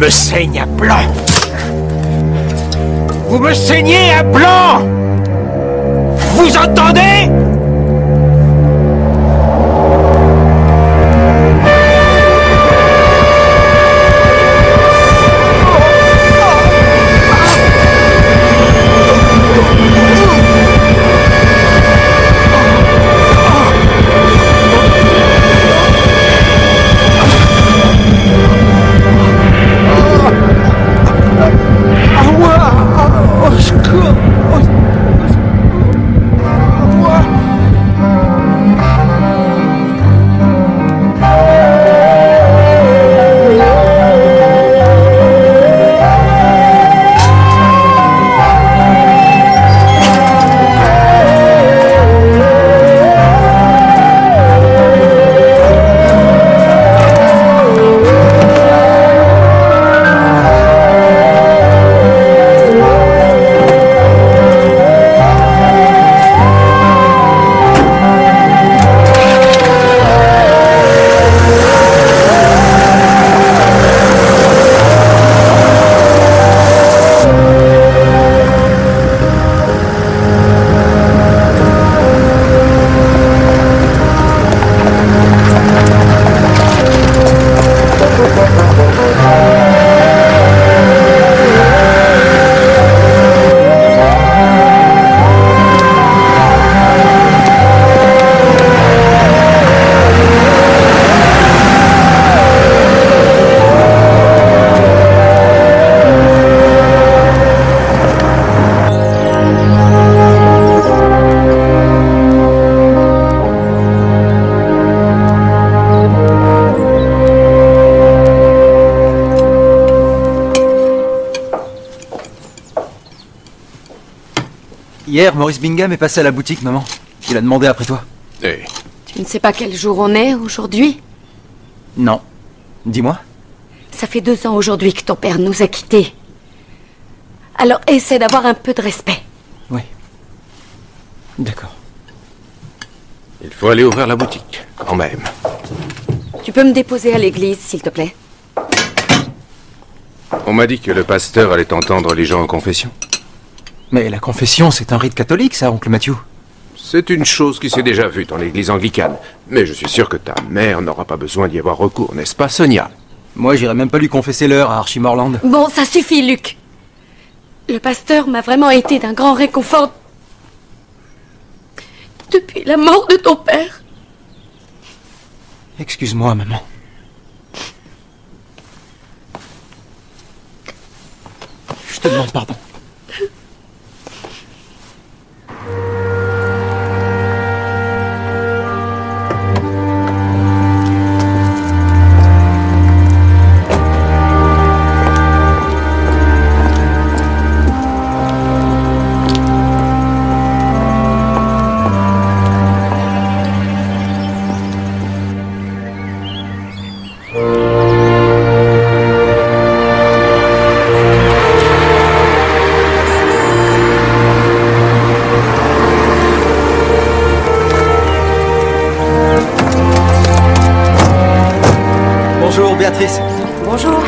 me saigne à blanc. Vous me saignez à blanc. Vous entendez? Hier, Maurice Bingham est passé à la boutique, maman. Il a demandé après toi. Hey. Tu ne sais pas quel jour on est aujourd'hui? Non. Dis-moi. Ça fait 2 ans aujourd'hui que ton père nous a quittés. Alors essaie d'avoir un peu de respect. Oui. D'accord. Il faut aller ouvrir la boutique, quand même. Tu peux me déposer à l'église, s'il te plaît? On m'a dit que le pasteur allait entendre les gens en confession. Mais la confession, c'est un rite catholique, ça, oncle Matthew. C'est une chose qui s'est déjà vue dans l'église anglicane. Mais je suis sûr que ta mère n'aura pas besoin d'y avoir recours, n'est-ce pas, Sonia? Moi, j'irais même pas lui confesser l'heure à Archie Morland. Bon, ça suffit, Luc. Le pasteur m'a vraiment été d'un grand réconfort depuis la mort de ton père. Excuse-moi, maman. Je te demande pardon. Bonjour, Béatrice. Bonjour.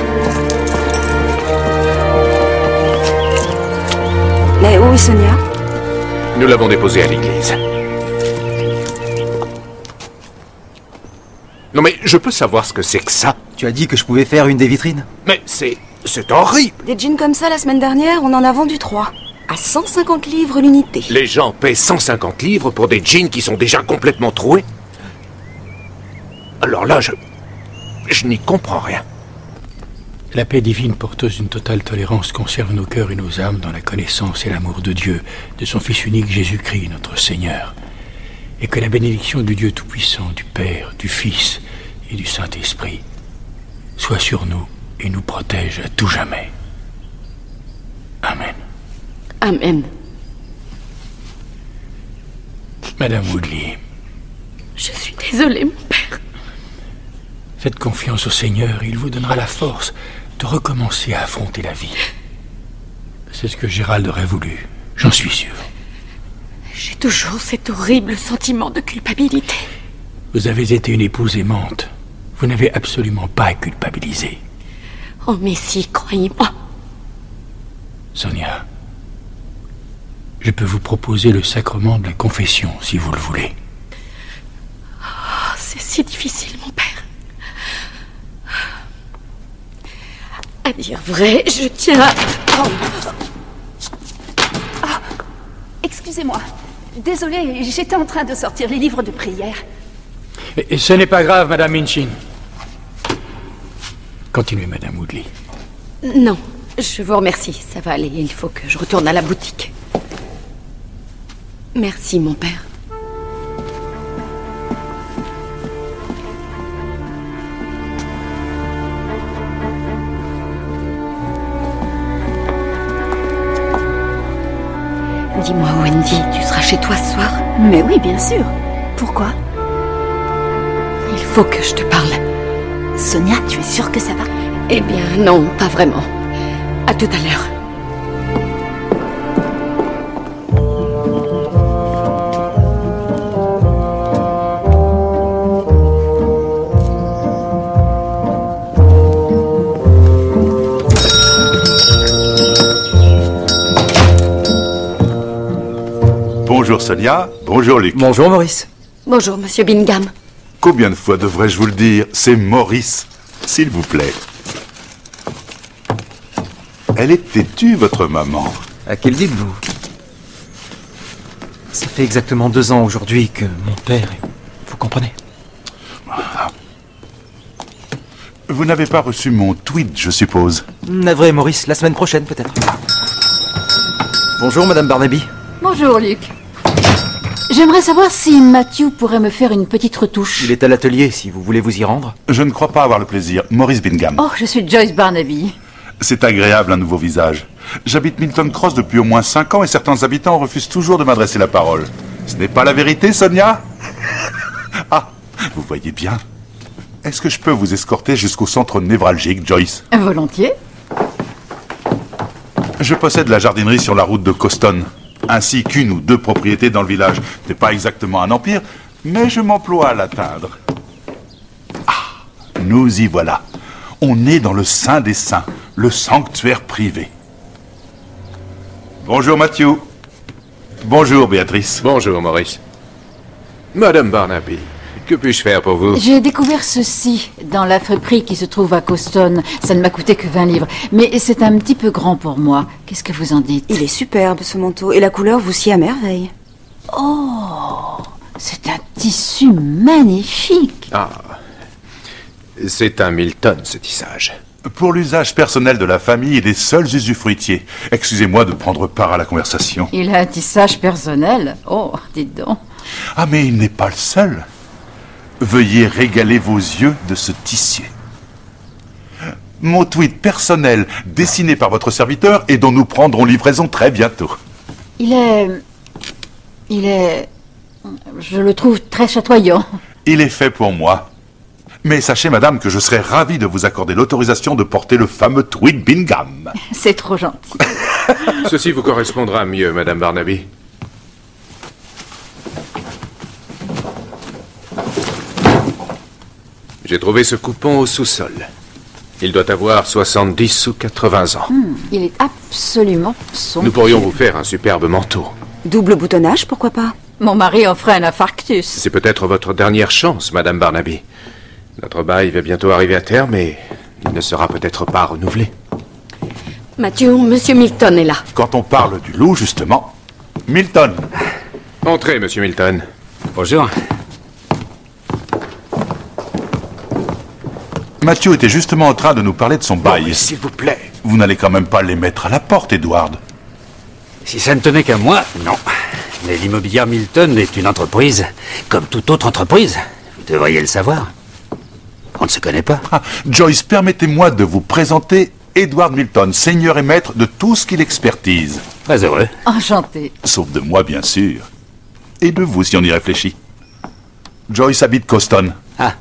Mais où est Sonia? Nous l'avons déposée à l'église. Non mais, je peux savoir ce que c'est que ça? Tu as dit que je pouvais faire une des vitrines. Mais c'est horrible! Des jeans comme ça, la semaine dernière, on en a vendu 3. À 150 livres l'unité. Les gens paient 150 livres pour des jeans qui sont déjà complètement troués? Alors là, je n'y comprends rien. La paix divine, porteuse d'une totale tolérance, conserve nos cœurs et nos âmes dans la connaissance et l'amour de Dieu, de son Fils unique Jésus-Christ, notre Seigneur. Et que la bénédiction du Dieu Tout-Puissant, du Père, du Fils et du Saint-Esprit soit sur nous et nous protège à tout jamais. Amen. Amen. Madame Woodley, Je suis désolée, mon père. faites confiance au Seigneur et il vous donnera la force de recommencer à affronter la vie. C'est ce que Gérald aurait voulu, j'en suis sûr. J'ai toujours cet horrible sentiment de culpabilité. Vous avez été une épouse aimante. Vous n'avez absolument pas à culpabiliser. Oh, mais si, croyez-moi. Sonia, je peux vous proposer le sacrement de la confession, si vous le voulez. Oh, c'est si difficile, mon père. À dire vrai, je tiens à... Oh. Ah, excusez-moi. Désolée, j'étais en train de sortir les livres de prière. Et ce n'est pas grave, Madame Minchin. Continuez, Madame Woodley. Non, je vous remercie. Ça va aller, il faut que je retourne à la boutique. Merci, mon père. Dis-moi, Wendy, tu seras chez toi ce soir? Mais oui, bien sûr. Pourquoi? Il faut que je te parle. Sonia, tu es sûre que ça va? Eh bien, non, pas vraiment. À tout à l'heure. Bonjour Sonia, bonjour Luc. Bonjour Maurice. Bonjour, Monsieur Bingham. Combien de fois devrais-je vous le dire? C'est Maurice, s'il vous plaît. Elle est têtue, votre maman. À qui le dites-vous? Ça fait exactement 2 ans aujourd'hui que mon père... Vous comprenez? Vous n'avez pas reçu mon tweet, je suppose. Navré, Maurice, la semaine prochaine peut-être. Bonjour, Madame Barnaby. Bonjour, Luc. J'aimerais savoir si Matthew pourrait me faire une petite retouche. Il est à l'atelier, si vous voulez vous y rendre. Je ne crois pas avoir le plaisir. Maurice Bingham. Oh, je suis Joyce Barnaby. C'est agréable, un nouveau visage. J'habite Milton Cross depuis au moins 5 ans et certains habitants refusent toujours de m'adresser la parole. Ce n'est pas la vérité, Sonia? Ah, vous voyez bien. Est-ce que je peux vous escorter jusqu'au centre névralgique, Joyce? Volontiers. Je possède la jardinerie sur la route de Coston, ainsi qu'une ou 2 propriétés dans le village. Ce n'est pas exactement un empire, mais je m'emploie à l'atteindre. Ah, nous y voilà. On est dans le Saint des Saints, le sanctuaire privé. Bonjour Matthew. Bonjour Béatrice. Bonjour, Maurice. Madame Barnaby, que puis-je faire pour vous? J'ai découvert ceci dans la friperie qui se trouve à Coston. Ça ne m'a coûté que 20 livres. Mais c'est un petit peu grand pour moi. Qu'est-ce que vous en dites? Il est superbe, ce manteau. Et la couleur vous sied à merveille. Oh, c'est un tissu magnifique. Ah, c'est un Milton, ce tissage. Pour l'usage personnel de la famille et des seuls usufruitiers. Excusez-moi de prendre part à la conversation. Il a un tissage personnel. Oh, dites donc. Ah, mais il n'est pas le seul. Veuillez régaler vos yeux de ce tissu. Mon tweet personnel, dessiné par votre serviteur et dont nous prendrons livraison très bientôt. Il est... Je le trouve très chatoyant. Il est fait pour moi. Mais sachez, madame, que je serais ravi de vous accorder l'autorisation de porter le fameux tweet Bingham. C'est trop gentil. Ceci vous correspondra mieux, Madame Barnaby. J'ai trouvé ce coupon au sous-sol. Il doit avoir 70 ou 80 ans. Il est absolument somptueux. Nous pourrions vous faire un superbe manteau. Double boutonnage, pourquoi pas? Mon mari en ferait un infarctus. C'est peut-être votre dernière chance, Madame Barnaby. Notre bail va bientôt arriver à terme et il ne sera peut-être pas renouvelé. Matthew, Monsieur Milton est là. Quand on parle du loup, justement... Milton. Entrez, Monsieur Milton. Bonjour. Matthew était justement en train de nous parler de son bail. S'il vous plaît. Vous n'allez quand même pas les mettre à la porte, Edward. Si ça ne tenait qu'à moi, non. Mais l'immobilier Milton est une entreprise, comme toute autre entreprise. Vous devriez le savoir. On ne se connaît pas. Ah, Joyce, permettez-moi de vous présenter Edward Milton, seigneur et maître de tout ce qu'il expertise. Très heureux. Enchanté. Sauf de moi, bien sûr. Et de vous, si on y réfléchit. Joyce habite Coston. Ah.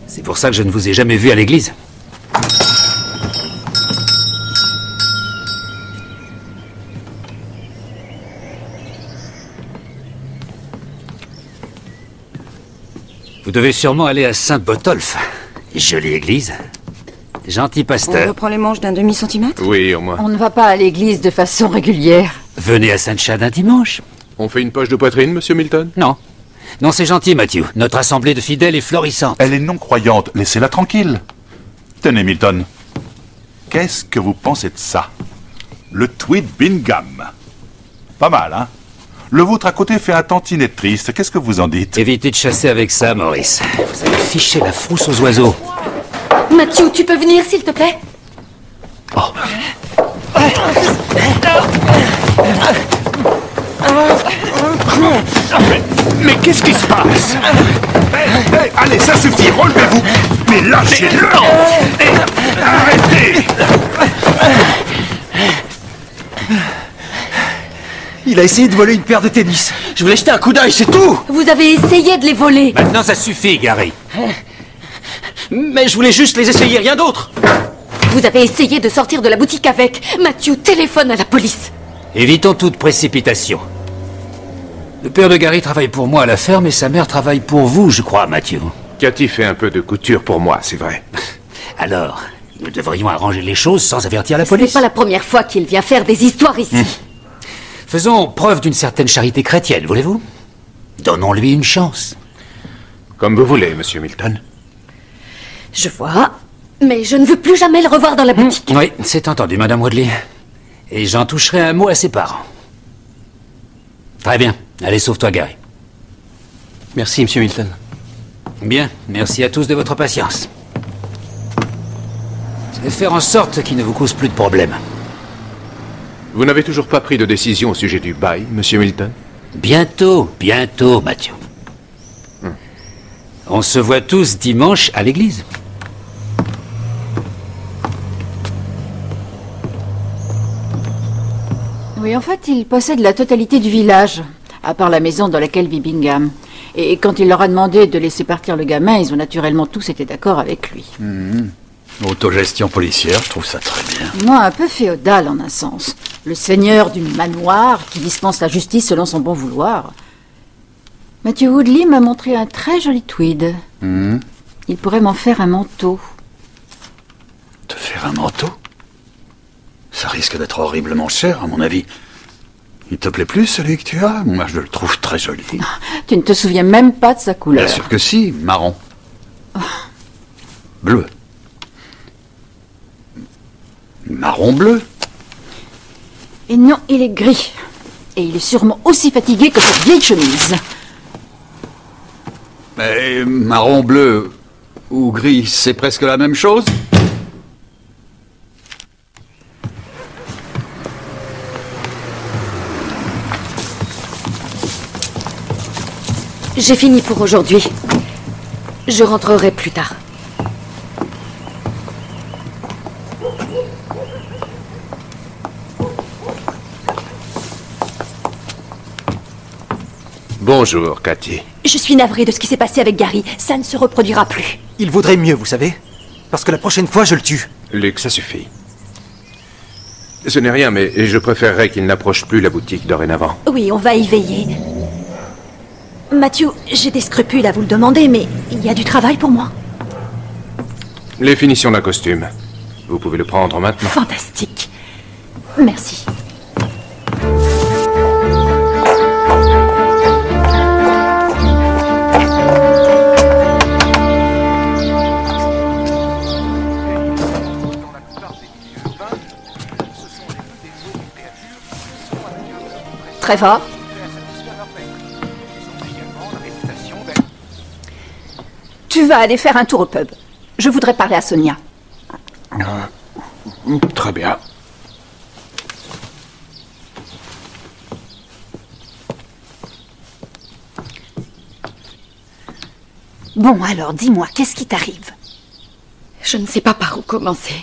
C'est pour ça que je ne vous ai jamais vu à l'église. Vous devez sûrement aller à Saint-Botolphe. Jolie église. Gentil On pasteur. reprend les manches d'un demi-centimètre? Oui, au moins. On ne va pas à l'église de façon régulière. Venez à Saint-Chad un dimanche. On fait une poche de poitrine, monsieur Milton? Non. Non, c'est gentil, Matthew. Notre assemblée de fidèles est florissante. Elle est non-croyante, laissez-la tranquille. Tenez, Milton. Qu'est-ce que vous pensez de ça? Le tweed Bingham. Pas mal, hein? Le vôtre à côté fait un tantinet triste. Qu'est-ce que vous en dites? Évitez de chasser avec ça, Maurice. Vous avez fiché la frousse aux oiseaux. Matthew, tu peux venir, s'il te plaît? Mais qu'est-ce qui se passe? Allez, ça suffit, relevez-vous. Mais lâchez-le. Arrêtez. Il a essayé de voler une paire de tennis. Je voulais jeter un coup d'œil, c'est tout. Vous avez essayé de les voler. Maintenant, ça suffit, Gary. Mais je voulais juste les essayer, rien d'autre. Vous avez essayé de sortir de la boutique avec. Matthew, téléphone à la police. Évitons toute précipitation. Le père de Gary travaille pour moi à la ferme et sa mère travaille pour vous, je crois, Matthew. Cathy fait un peu de couture pour moi, c'est vrai. Alors, nous devrions arranger les choses sans avertir la Ce n'est police. pas la première fois qu'il vient faire des histoires ici. Faisons preuve d'une certaine charité chrétienne, voulez-vous? Donnons-lui une chance. Comme vous voulez, monsieur Milton. Je vois. Mais je ne veux plus jamais le revoir dans la boutique. Oui, c'est entendu, Madame Woodley. Et j'en toucherai un mot à ses parents. Très bien. Allez, sauve-toi, Gary. Merci, monsieur Milton. Bien, merci à tous de votre patience. Je vais faire en sorte qu'il ne vous cause plus de problèmes. Vous n'avez toujours pas pris de décision au sujet du bail, monsieur Milton? Bientôt, Matthew. On se voit tous dimanche à l'église. Oui, en fait, il possède la totalité du village, à part la maison dans laquelle vit Bingham. Et quand il leur a demandé de laisser partir le gamin, ils ont naturellement tous été d'accord avec lui. Autogestion policière, je trouve ça très bien. Moi, un peu féodal en un sens. Le seigneur du manoir qui dispense la justice selon son bon vouloir. Matthew Woodley m'a montré un très joli tweed. Il pourrait m'en faire un manteau. Te faire un manteau? Ça risque d'être horriblement cher, à mon avis. Il te plaît plus, celui que tu as? Moi, je le trouve très joli. Tu ne te souviens même pas de sa couleur. Bien sûr que si, marron. Bleu. Marron bleu. Et non, il est gris. Et il est sûrement aussi fatigué que cette vieille chemise. Mais marron bleu ou gris, c'est presque la même chose? J'ai fini pour aujourd'hui. Je rentrerai plus tard. Bonjour, Cathy. Je suis navrée de ce qui s'est passé avec Gary. Ça ne se reproduira plus. Il vaudrait mieux, vous savez. Parce que la prochaine fois, je le tue. Luc, ça suffit. Ce n'est rien, mais je préférerais qu'il n'approche plus la boutique dorénavant. Oui, on va y veiller. Matthew, j'ai des scrupules à vous le demander, mais il y a du travail pour moi. Les finitions d'un costume. Vous pouvez le prendre maintenant. Fantastique. Merci. Très fort. Tu vas aller faire un tour au pub. Je voudrais parler à Sonia. Très bien. Bon, alors, dis-moi, qu'est-ce qui t'arrive? Je ne sais pas par où commencer.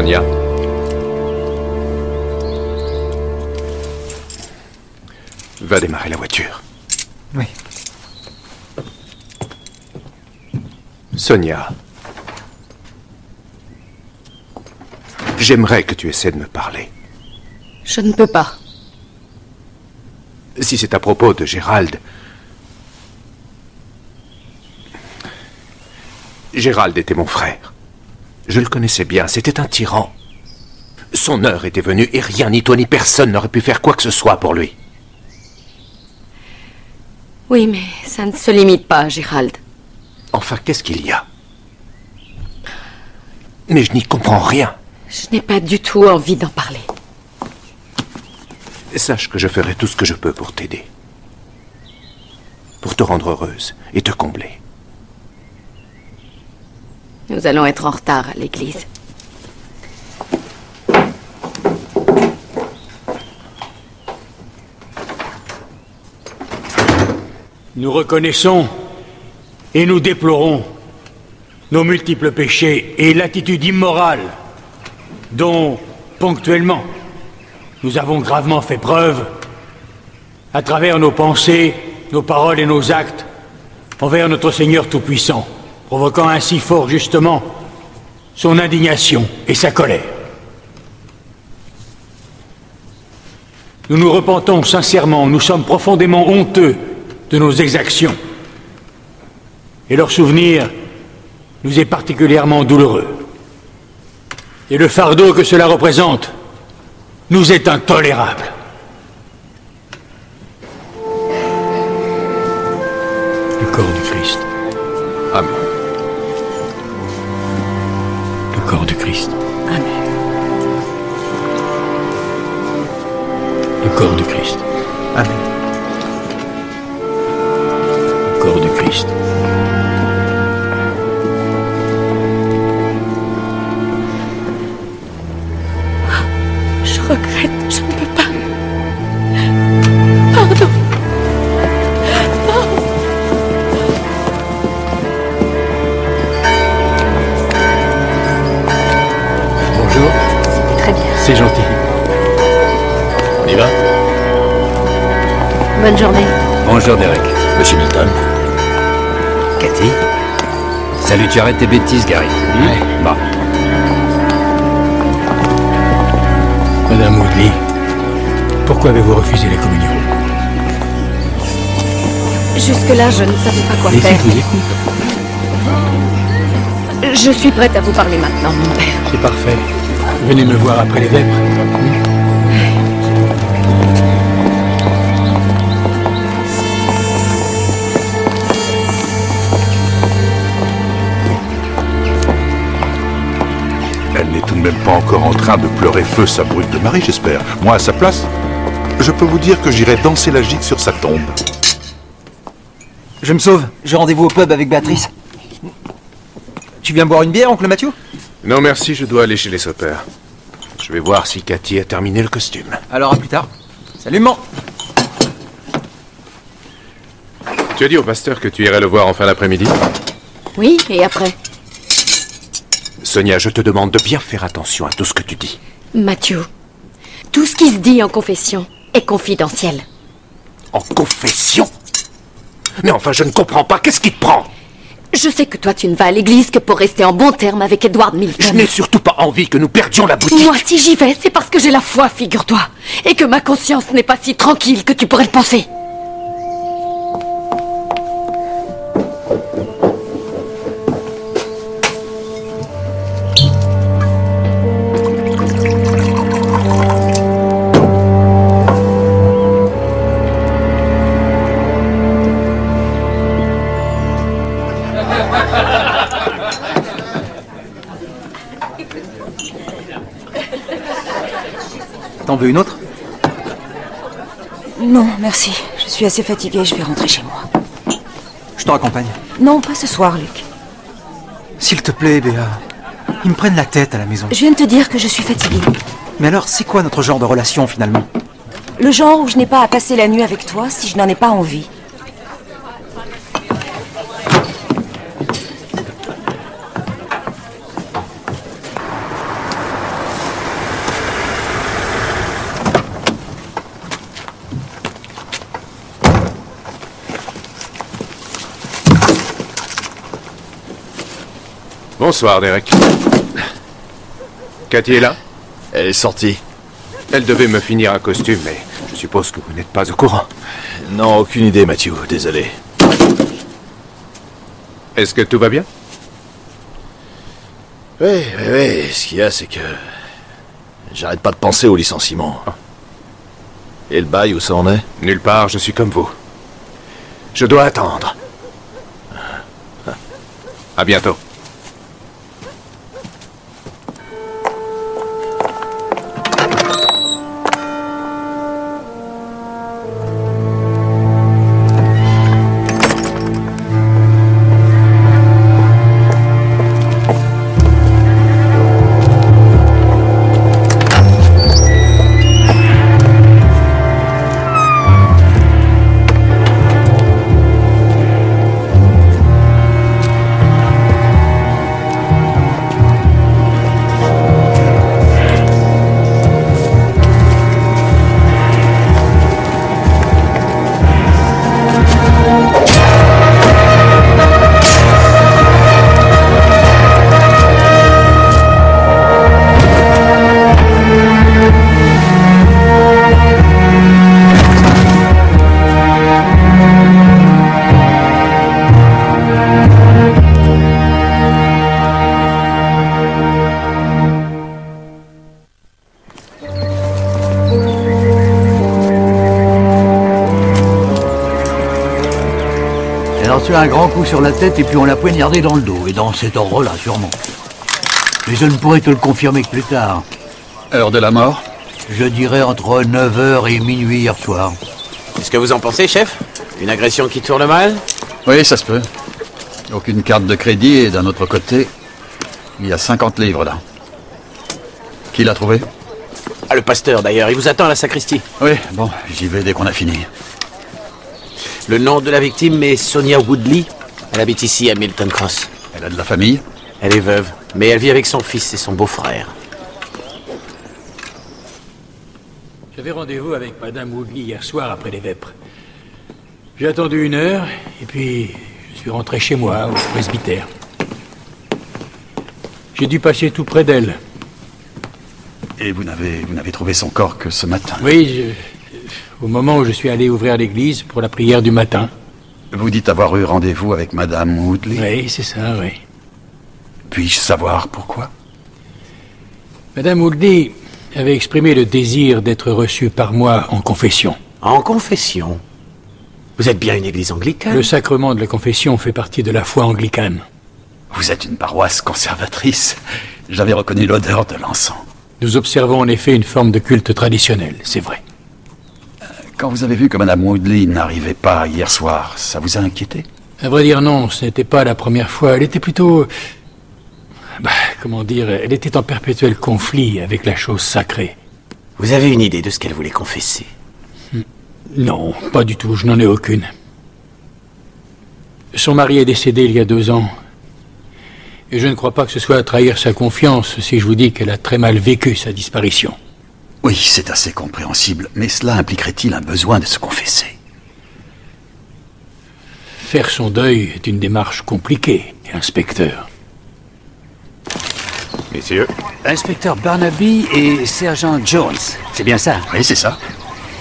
Sonia. Va démarrer la voiture. Oui. Sonia. J'aimerais que tu essaies de me parler. Je ne peux pas. Si c'est à propos de Gérald... Gérald était mon frère. Je le connaissais bien, c'était un tyran. Son heure était venue et rien, ni toi ni personne n'aurait pu faire quoi que ce soit pour lui. Oui, mais ça ne se limite pas à Gérald. Enfin, qu'est-ce qu'il y a? Mais je n'y comprends rien. Je n'ai pas du tout envie d'en parler. Sache que je ferai tout ce que je peux pour t'aider. Pour te rendre heureuse et te combler. Nous allons être en retard à l'église. Nous reconnaissons et nous déplorons nos multiples péchés et l'attitude immorale dont, ponctuellement, nous avons gravement fait preuve à travers nos pensées, nos paroles et nos actes envers notre Seigneur Tout-Puissant, provoquant ainsi fort justement son indignation et sa colère. Nous nous repentons sincèrement, nous sommes profondément honteux de nos exactions. Et leur souvenir nous est particulièrement douloureux. Et le fardeau que cela représente nous est intolérable. Le corps du Christ. Amen. Le corps du Christ. Amen. Le corps du Christ. Amen. Le corps du Christ. Je regrette, je ne peux pas. Pardon. Non. Bonjour. C'était très bien. C'est gentil. On y va? Bonne journée. Bonjour, Derek. Monsieur Milton. Cathy? Salut, tu arrêtes tes bêtises, Gary. Ouais. Bon. Madame Woodley, pourquoi avez-vous refusé la communion? Jusque-là, je ne savais pas quoi Les faire. filles vous écoutent. Je suis prête à vous parler maintenant, mon père. C'est parfait. Venez me voir après les vêpres. Elle n'est tout de même pas encore en train de pleurer feu sa brute de mari, j'espère. Moi, à sa place, je peux vous dire que j'irai danser la gigue sur sa tombe. Je me sauve. J'ai rendez-vous au pub avec Béatrice. Tu viens boire une bière, oncle Mathieu? Non, merci, je dois aller chez les Soppers. Je vais voir si Cathy a terminé le costume. Alors à plus tard. Salut, maman. Tu as dit au pasteur que tu irais le voir en fin d'après-midi? Oui, et après? Sonia, je te demande de bien faire attention à tout ce que tu dis. Mathieu, tout ce qui se dit en confession est confidentiel. En confession? Mais enfin, je ne comprends pas. Qu'est-ce qui te prend? Je sais que toi, tu ne vas à l'église que pour rester en bon terme avec Edward Milton. Je n'ai surtout pas envie que nous perdions la boutique. Moi, si j'y vais, c'est parce que j'ai la foi, figure-toi. Et que ma conscience n'est pas si tranquille que tu pourrais le penser. T'en veux une autre? Non, merci. Je suis assez fatiguée, je vais rentrer chez moi. Je te raccompagne. Non, pas ce soir, Luc. S'il te plaît, Béa. Ils me prennent la tête à la maison. Je viens de te dire que je suis fatiguée. Mais alors, c'est quoi notre genre de relation, finalement? Le genre où je n'ai pas à passer la nuit avec toi si je n'en ai pas envie. Bonsoir, Derek. Cathy est là? Elle est sortie. Elle devait me finir un costume, mais je suppose que vous n'êtes pas au courant. Non, aucune idée, Matthew. Désolé. Est-ce que tout va bien? Oui. Ce qu'il y a, c'est que... j'arrête pas de penser au licenciement. Et le bail, où ça en est? Nulle part, je suis comme vous. Je dois attendre. À bientôt. Un grand coup sur la tête et puis on l'a poignardé dans le dos, et dans cet ordre-là, sûrement. Mais je ne pourrai te le confirmer que plus tard. Heure de la mort? Je dirais entre 9h et minuit hier soir. Qu'est-ce que vous en pensez, chef? Une agression qui tourne mal? Oui, ça se peut. Aucune carte de crédit, et d'un autre côté, il y a 50 livres là. Qui l'a trouvé? Ah, le pasteur d'ailleurs, il vous attend à la sacristie. Oui, bon, j'y vais dès qu'on a fini. Le nom de la victime est Sonia Woodley. Elle habite ici à Milton Cross. Elle a de la famille? Elle est veuve, mais elle vit avec son fils et son beau-frère. J'avais rendez-vous avec Madame Woodley hier soir après les vêpres. J'ai attendu 1 heure, et puis je suis rentré chez moi, au presbytère. J'ai dû passer tout près d'elle. Et vous n'avez trouvé son corps que ce matin? Oui, au moment où je suis allé ouvrir l'église pour la prière du matin. Vous dites avoir eu rendez-vous avec Madame Woodley? Oui, c'est ça, oui. Puis-je savoir pourquoi? Madame Woodley avait exprimé le désir d'être reçue par moi en confession. En confession? Vous êtes bien une église anglicane? Le sacrement de la confession fait partie de la foi anglicane. Vous êtes une paroisse conservatrice. J'avais reconnu l'odeur de l'encens. Nous observons en effet une forme de culte traditionnel, c'est vrai. Quand vous avez vu que Madame Woodley n'arrivait pas hier soir, ça vous a inquiété? À vrai dire, non, ce n'était pas la première fois. Elle était plutôt... comment dire, elle était en perpétuel conflit avec la chose sacrée. Vous avez une idée de ce qu'elle voulait confesser? Non, pas du tout, je n'en ai aucune. Son mari est décédé il y a 2 ans. Et je ne crois pas que ce soit à trahir sa confiance si je vous dis qu'elle a très mal vécu sa disparition. Oui, c'est assez compréhensible, mais cela impliquerait-il un besoin de se confesser? Faire son deuil est une démarche compliquée, inspecteur. Messieurs. Inspecteur Barnaby et sergent Jones, c'est bien ça? Oui, c'est ça.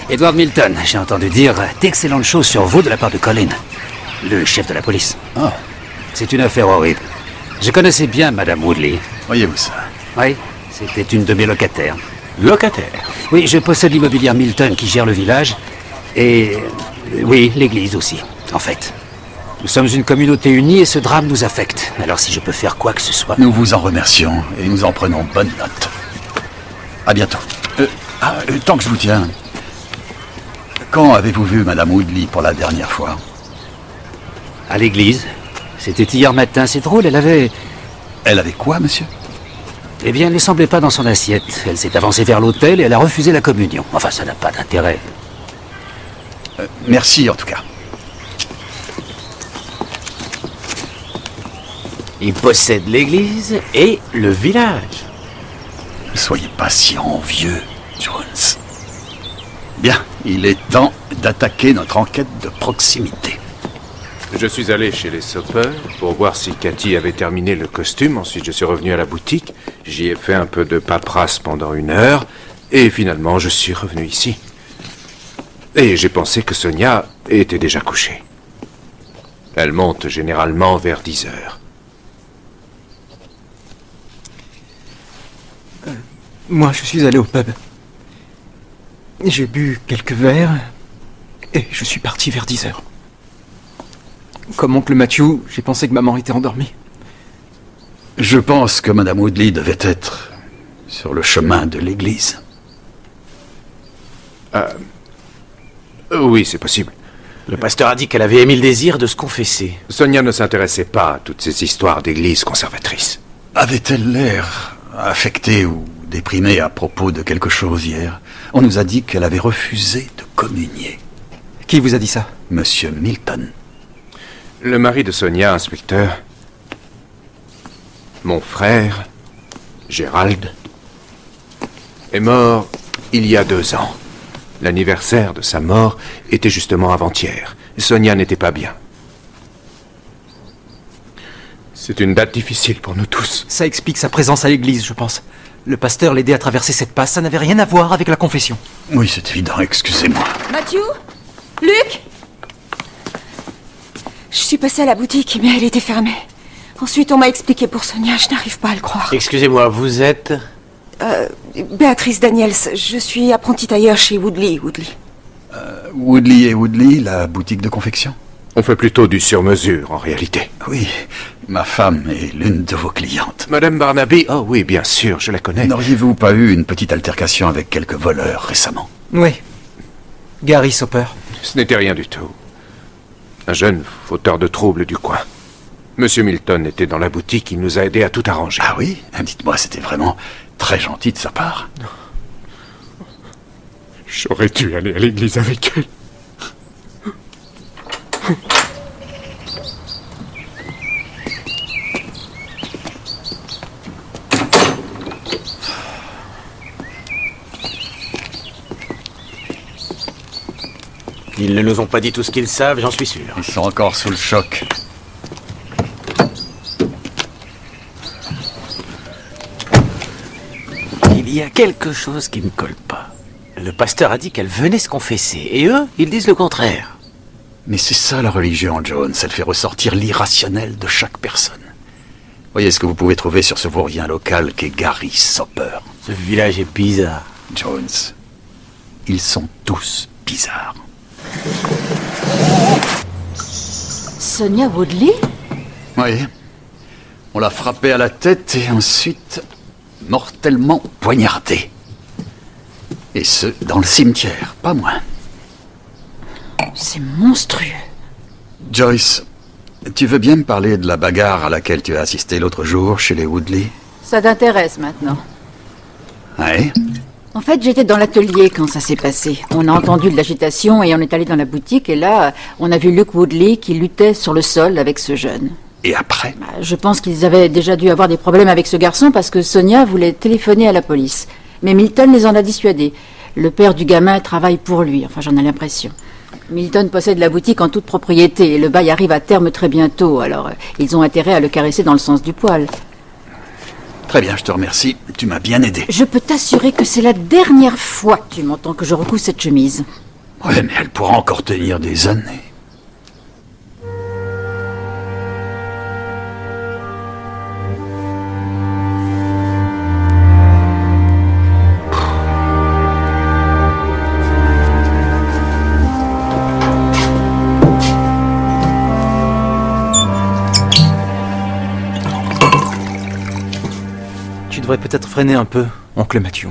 Edward Milton, j'ai entendu dire d'excellentes choses sur vous de la part de Colin, le chef de la police. Oh. C'est une affaire horrible. Je connaissais bien Madame Woodley. Voyez-vous ça? Oui, c'était une de mes locataires. Locataire? Oui, je possède l'immobilier Milton qui gère le village. Et... oui, l'église aussi, en fait. Nous sommes une communauté unie et ce drame nous affecte. Alors si je peux faire quoi que ce soit... Nous vous en remercions et nous en prenons bonne note. À bientôt. Tant que je vous tiens... Quand avez-vous vu Madame Woodley pour la dernière fois? À l'église. C'était hier matin, c'est drôle, elle avait... Elle avait quoi, monsieur? Eh bien, elle ne semblait pas dans son assiette. Elle s'est avancée vers l'autel et elle a refusé la communion. Enfin, ça n'a pas d'intérêt. Merci, en tout cas. Il possède l'église et le village. Ne soyez pas si envieux, Jones. Bien, il est temps d'attaquer notre enquête de proximité. Je suis allé chez les Soper pour voir si Cathy avait terminé le costume. Ensuite, je suis revenu à la boutique. J'y ai fait un peu de paperasse pendant 1 heure. Et finalement, je suis revenu ici. Et j'ai pensé que Sonia était déjà couchée. Elle monte généralement vers 10 heures. Moi, je suis allé au pub. J'ai bu quelques verres et je suis parti vers 10 heures. Comme oncle Matthew, j'ai pensé que maman était endormie. Je pense que Madame Woodley devait être sur le chemin de l'église. Oui, c'est possible. Le pasteur a dit qu'elle avait émis le désir de se confesser. Sonia ne s'intéressait pas à toutes ces histoires d'église conservatrice. Avait-elle l'air affectée ou déprimée à propos de quelque chose hier? On nous a dit qu'elle avait refusé de communier. Qui vous a dit ça? Monsieur Milton. Le mari de Sonia, inspecteur. Mon frère, Gérald, est mort il y a 2 ans. L'anniversaire de sa mort était justement avant-hier. Sonia n'était pas bien. C'est une date difficile pour nous tous. Ça explique sa présence à l'église, je pense. Le pasteur l'aidait à traverser cette passe, ça n'avait rien à voir avec la confession. Oui, c'est évident, excusez-moi. Matthew? Luc? Je suis passée à la boutique, mais elle était fermée. Ensuite, on m'a expliqué pour Sonia, je n'arrive pas à le croire. Excusez-moi, vous êtes... Béatrice Daniels, je suis apprentie tailleur chez Woodley. Woodley et Woodley, la boutique de confection? On fait plutôt du sur-mesure, en réalité. Oui, ma femme est l'une de vos clientes. Madame Barnaby? Oh oui, bien sûr, je la connais. N'auriez-vous pas eu une petite altercation avec quelques voleurs récemment? Oui. Gary Soper. Ce n'était rien du tout. Un jeune fauteur de troubles du coin. Monsieur Milton était dans la boutique, il nous a aidés à tout arranger. Ah oui? Dites-moi, c'était vraiment très gentil de sa part. J'aurais dû aller à l'église avec elle. Ils ne nous ont pas dit tout ce qu'ils savent, j'en suis sûr. Ils sont encore sous le choc. Il y a quelque chose qui ne colle pas. Le pasteur a dit qu'elle venait se confesser, et eux, ils disent le contraire. Mais c'est ça la religion, Jones. Elle fait ressortir l'irrationnel de chaque personne. Voyez ce que vous pouvez trouver sur ce vaurien local qu'est Gary Soper. Ce village est bizarre. Jones, ils sont tous bizarres. Sonia Woodley? Oui. On l'a frappée à la tête et ensuite mortellement poignardée. Et ce, dans le cimetière, pas moins. C'est monstrueux. Joyce, tu veux bien me parler de la bagarre à laquelle tu as assisté l'autre jour chez les Woodley? Ça t'intéresse maintenant? Oui. En fait, j'étais dans l'atelier quand ça s'est passé. On a entendu de l'agitation et on est allé dans la boutique et là, on a vu Luke Woodley qui luttait sur le sol avec ce jeune. Et après? Je pense qu'ils avaient déjà dû avoir des problèmes avec ce garçon parce que Sonia voulait téléphoner à la police. Mais Milton les en a dissuadés. Le père du gamin travaille pour lui, enfin j'en ai l'impression. Milton possède la boutique en toute propriété et le bail arrive à terme très bientôt, alors ils ont intérêt à le caresser dans le sens du poil. Très bien, je te remercie. Tu m'as bien aidé. Je peux t'assurer que c'est la dernière fois que tu m'entends que je recouvre cette chemise. Ouais, mais elle pourra encore tenir des années. Tu devrais peut-être freiner un peu, oncle Matthew.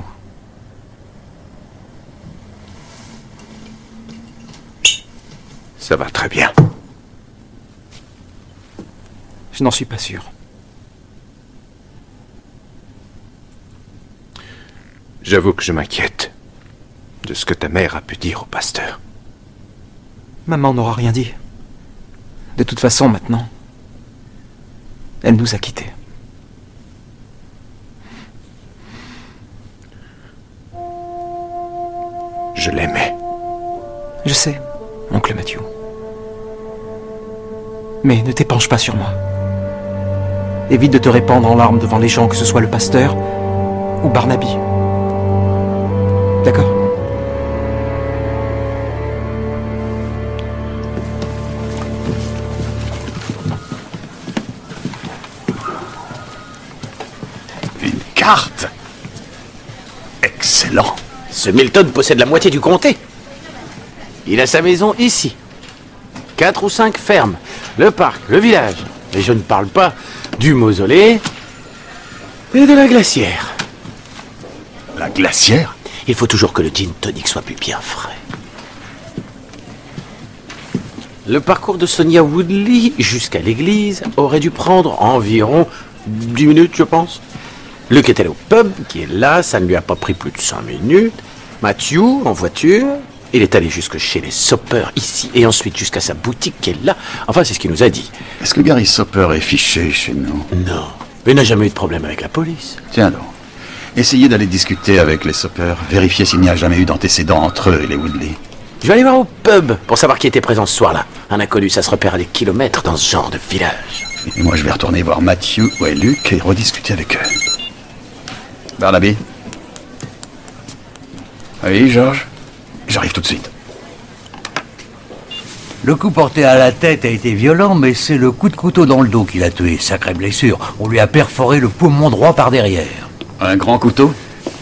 Ça va très bien. Je n'en suis pas sûr. J'avoue que je m'inquiète de ce que ta mère a pu dire au pasteur. Maman n'aura rien dit. De toute façon, maintenant, elle nous a quittés. Je l'aimais. Je sais, oncle Matthew. Mais ne t'épanche pas sur moi. Évite de te répandre en larmes devant les gens, que ce soit le pasteur ou Barnaby. D'accord? Une carte? Excellent. Ce Milton possède la moitié du comté. Il a sa maison ici. 4 ou 5 fermes, le parc, le village. Et je ne parle pas du mausolée et de la glacière. La glacière? Il faut toujours que le gin tonic soit plus bien frais. Le parcours de Sonia Woodley jusqu'à l'église aurait dû prendre environ 10 minutes, je pense. Luke est allé au pub, qui est là, ça ne lui a pas pris plus de 5 minutes. Matthew, en voiture, il est allé jusque chez les Soper, ici, et ensuite jusqu'à sa boutique, qui est là. Enfin, c'est ce qu'il nous a dit. Est-ce que Gary Soper est fiché chez nous? Non, mais il n'a jamais eu de problème avec la police. Tiens donc. Essayez d'aller discuter avec les Soper, vérifier s'il n'y a jamais eu d'antécédents entre eux et les Woodley. Je vais aller voir au pub pour savoir qui était présent ce soir-là. Un inconnu, ça se repère à des kilomètres dans ce genre de village. Et moi, je vais retourner voir Matthew et Luke et rediscuter avec eux. Barnaby? Oui, George? J'arrive tout de suite. Le coup porté à la tête a été violent, mais c'est le coup de couteau dans le dos qui l'a tué. Sacrée blessure. On lui a perforé le poumon droit par derrière. Un grand couteau?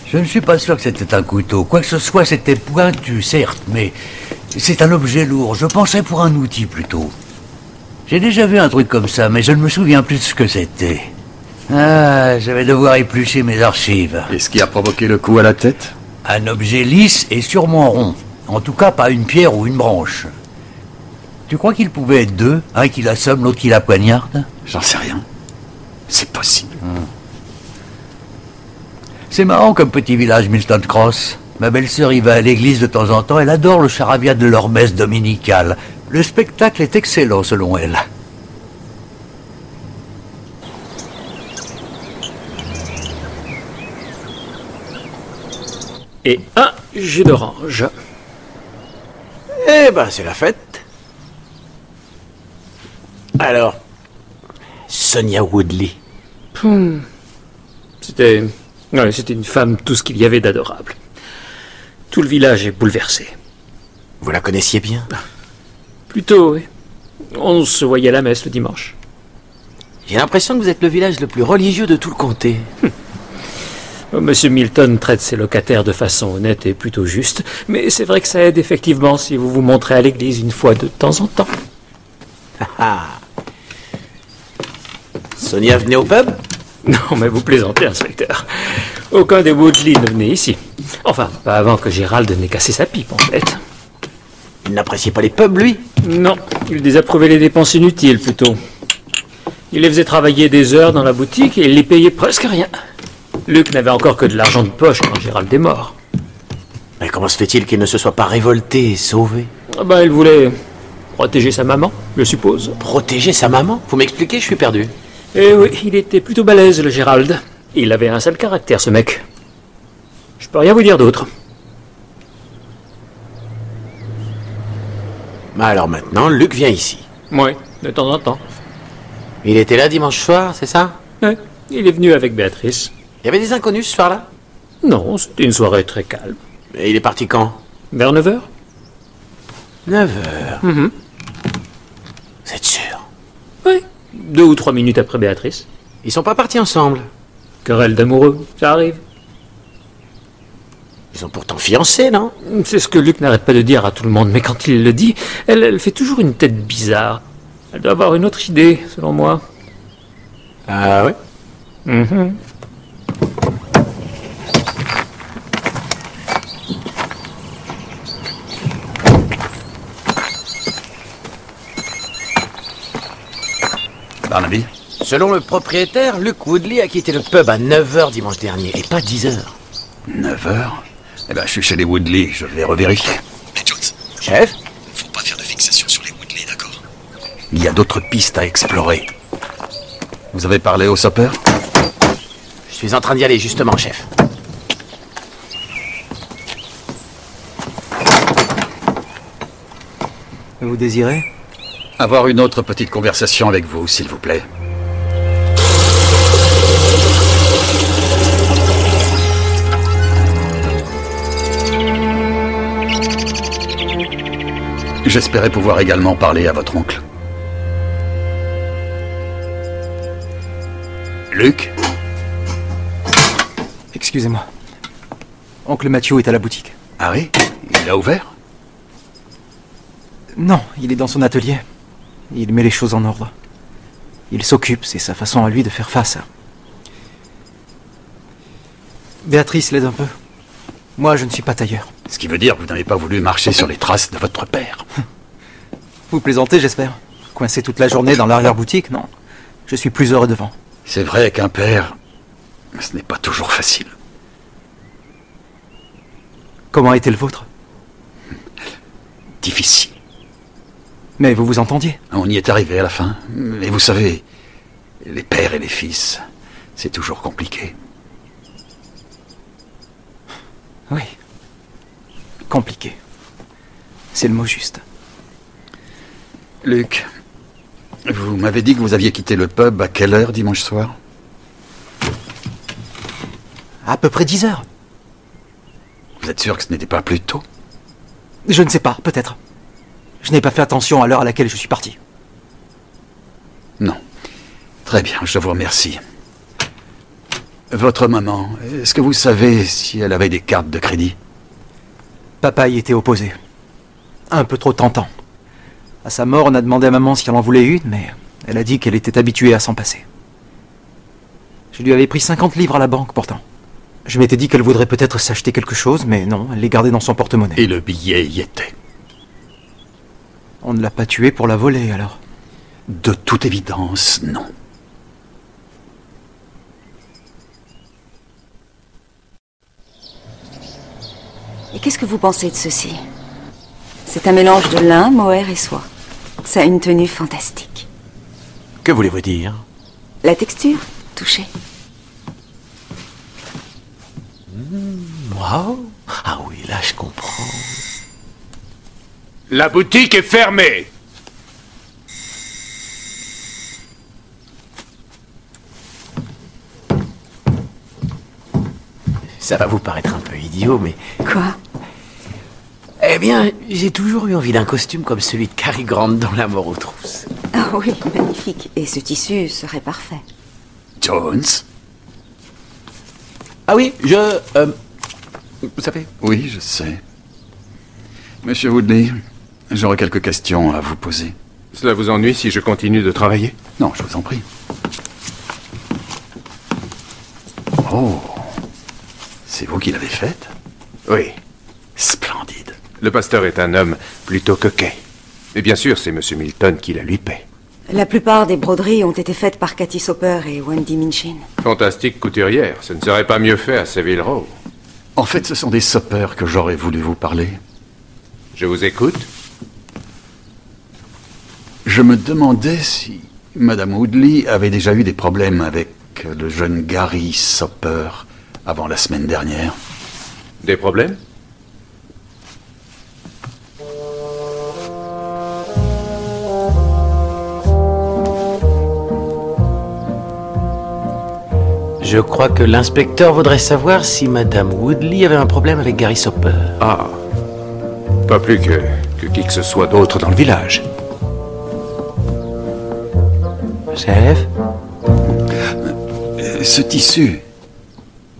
Je ne suis pas sûr que c'était un couteau. Quoi que ce soit, c'était pointu, certes, mais c'est un objet lourd. Je pensais pour un outil, plutôt. J'ai déjà vu un truc comme ça, mais je ne me souviens plus de ce que c'était. Ah, je vais devoir éplucher mes archives. Qu'est-ce qui a provoqué le coup à la tête? Un objet lisse et sûrement rond. En tout cas, pas une pierre ou une branche. Tu crois qu'il pouvait être deux? Un qui l'assomme, l'autre qui la poignarde? J'en sais rien. C'est possible. C'est marrant comme petit village, Milton Cross. Ma belle-sœur y va à l'église de temps en temps. Elle adore le charabia de leur messe dominicale. Le spectacle est excellent, selon elle. Et un jus d'orange. Eh ben, c'est la fête. Alors, Sonia Woodley. C'était une femme, tout ce qu'il y avait d'adorable. Tout le village est bouleversé. Vous la connaissiez bien? Plutôt, oui. On se voyait à la messe le dimanche. J'ai l'impression que vous êtes le village le plus religieux de tout le comté. Monsieur Milton traite ses locataires de façon honnête et plutôt juste, mais c'est vrai que ça aide effectivement si vous vous montrez à l'église une fois de temps en temps. Sonia venait au pub? Non, mais vous plaisantez, inspecteur. Aucun des Woodley ne venait ici. Enfin, pas avant que Gérald n'ait cassé sa pipe, en fait. Il n'appréciait pas les pubs, lui? Non, il désapprouvait les dépenses inutiles, plutôt. Il les faisait travailler des heures dans la boutique et il les payait presque rien. Luc n'avait encore que de l'argent de poche quand Gérald est mort. Mais comment se fait-il qu'il ne se soit pas révolté et sauvé? Il voulait protéger sa maman, je suppose. Protéger sa maman? Vous m'expliquez, je suis perdu. Eh oui, il était plutôt balèze, le Gérald. Il avait un sale caractère, ce mec. Je peux rien vous dire d'autre. Alors maintenant, Luc vient ici. Oui, de temps en temps. Il était là dimanche soir, c'est ça? Oui, il est venu avec Béatrice. Il y avait des inconnus ce soir-là? Non, c'était une soirée très calme. Et il est parti quand? Vers 9h. 9h. Vous êtes sûr? Oui. 2 ou 3 minutes après Béatrice. Ils sont pas partis ensemble? Querelle d'amoureux, ça arrive. Ils sont pourtant fiancés, non? C'est ce que Luc n'arrête pas de dire à tout le monde, mais quand il le dit, elle fait toujours une tête bizarre. Elle doit avoir une autre idée, selon moi. Ah oui? Barnaby? Selon le propriétaire, Luke Woodley a quitté le pub à 9h dimanche dernier, et pas 10h. 9h? Eh ben, je suis chez les Woodley, je vais revérifier. Hey, Jones. Chef? Faut pas faire de fixation sur les Woodley, d'accord? Il y a d'autres pistes à explorer. Vous avez parlé au Soper? Je suis en train d'y aller, justement, chef. Vous désirez? avoir une autre petite conversation avec vous, s'il vous plaît. J'espérais pouvoir également parler à votre oncle. Luc? Excusez-moi. Oncle Matthew est à la boutique. Ah oui? Il a ouvert? Non, il est dans son atelier. Il met les choses en ordre. Il s'occupe, c'est sa façon à lui de faire face. Béatrice l'aide un peu. Moi, je ne suis pas tailleur. Ce qui veut dire que vous n'avez pas voulu marcher sur les traces de votre père. Vous plaisantez, j'espère. Coincé toute la journée dans l'arrière-boutique, non. Je suis plus heureux devant. C'est vrai qu'un père, ce n'est pas toujours facile. Comment a été le vôtre? Difficile. Mais vous vous entendiez? On y est arrivé à la fin. Mais vous savez, les pères et les fils, c'est toujours compliqué. Oui. Compliqué. C'est le mot juste. Luc, vous m'avez dit que vous aviez quitté le pub à quelle heure dimanche soir? À peu près 10 heures. Vous êtes sûr que ce n'était pas plus tôt? Je ne sais pas, peut-être. Je n'ai pas fait attention à l'heure à laquelle je suis parti. Non. Très bien, je vous remercie. Votre maman, est-ce que vous savez si elle avait des cartes de crédit? Papa y était opposé. Un peu trop tentant. À sa mort, on a demandé à maman si elle en voulait une, mais elle a dit qu'elle était habituée à s'en passer. Je lui avais pris 50 livres à la banque, pourtant. Je m'étais dit qu'elle voudrait peut-être s'acheter quelque chose, mais non, elle les gardait dans son porte-monnaie. Et le billet y était. On ne l'a pas tuée pour la voler, alors? De toute évidence, non. Et qu'est-ce que vous pensez de ceci? C'est un mélange de lin, mohair et soie. Ça a une tenue fantastique. Que voulez-vous dire? La texture, touchez. Wow. Ah oui, là je comprends. La boutique est fermée. Ça va vous paraître un peu idiot, mais... Quoi? Eh bien, j'ai toujours eu envie d'un costume comme celui de Cary Grant dans La mort aux trousses. Ah oui, magnifique. Et ce tissu serait parfait. Jones? Ah oui, vous savez? Oui, je sais. Monsieur Woodley, j'aurais quelques questions à vous poser. Cela vous ennuie si je continue de travailler? Non, je vous en prie. Oh, c'est vous qui l'avez faite? Oui. Splendide. Le pasteur est un homme plutôt coquet. Et bien sûr, c'est M. Milton qui la lui paie. La plupart des broderies ont été faites par Cathy Soper et Wendy Minchin. Fantastique couturière. Ce ne serait pas mieux fait à Savile Row. En fait, ce sont des Soper que j'aurais voulu vous parler. Je vous écoute. Je me demandais si Madame Woodley avait déjà eu des problèmes avec le jeune Gary Soper avant la semaine dernière. Des problèmes? Je crois que l'inspecteur voudrait savoir si Madame Woodley avait un problème avec Gary Soper. Ah. Pas plus que qui que ce soit d'autre dans le village. Chef? Ce tissu,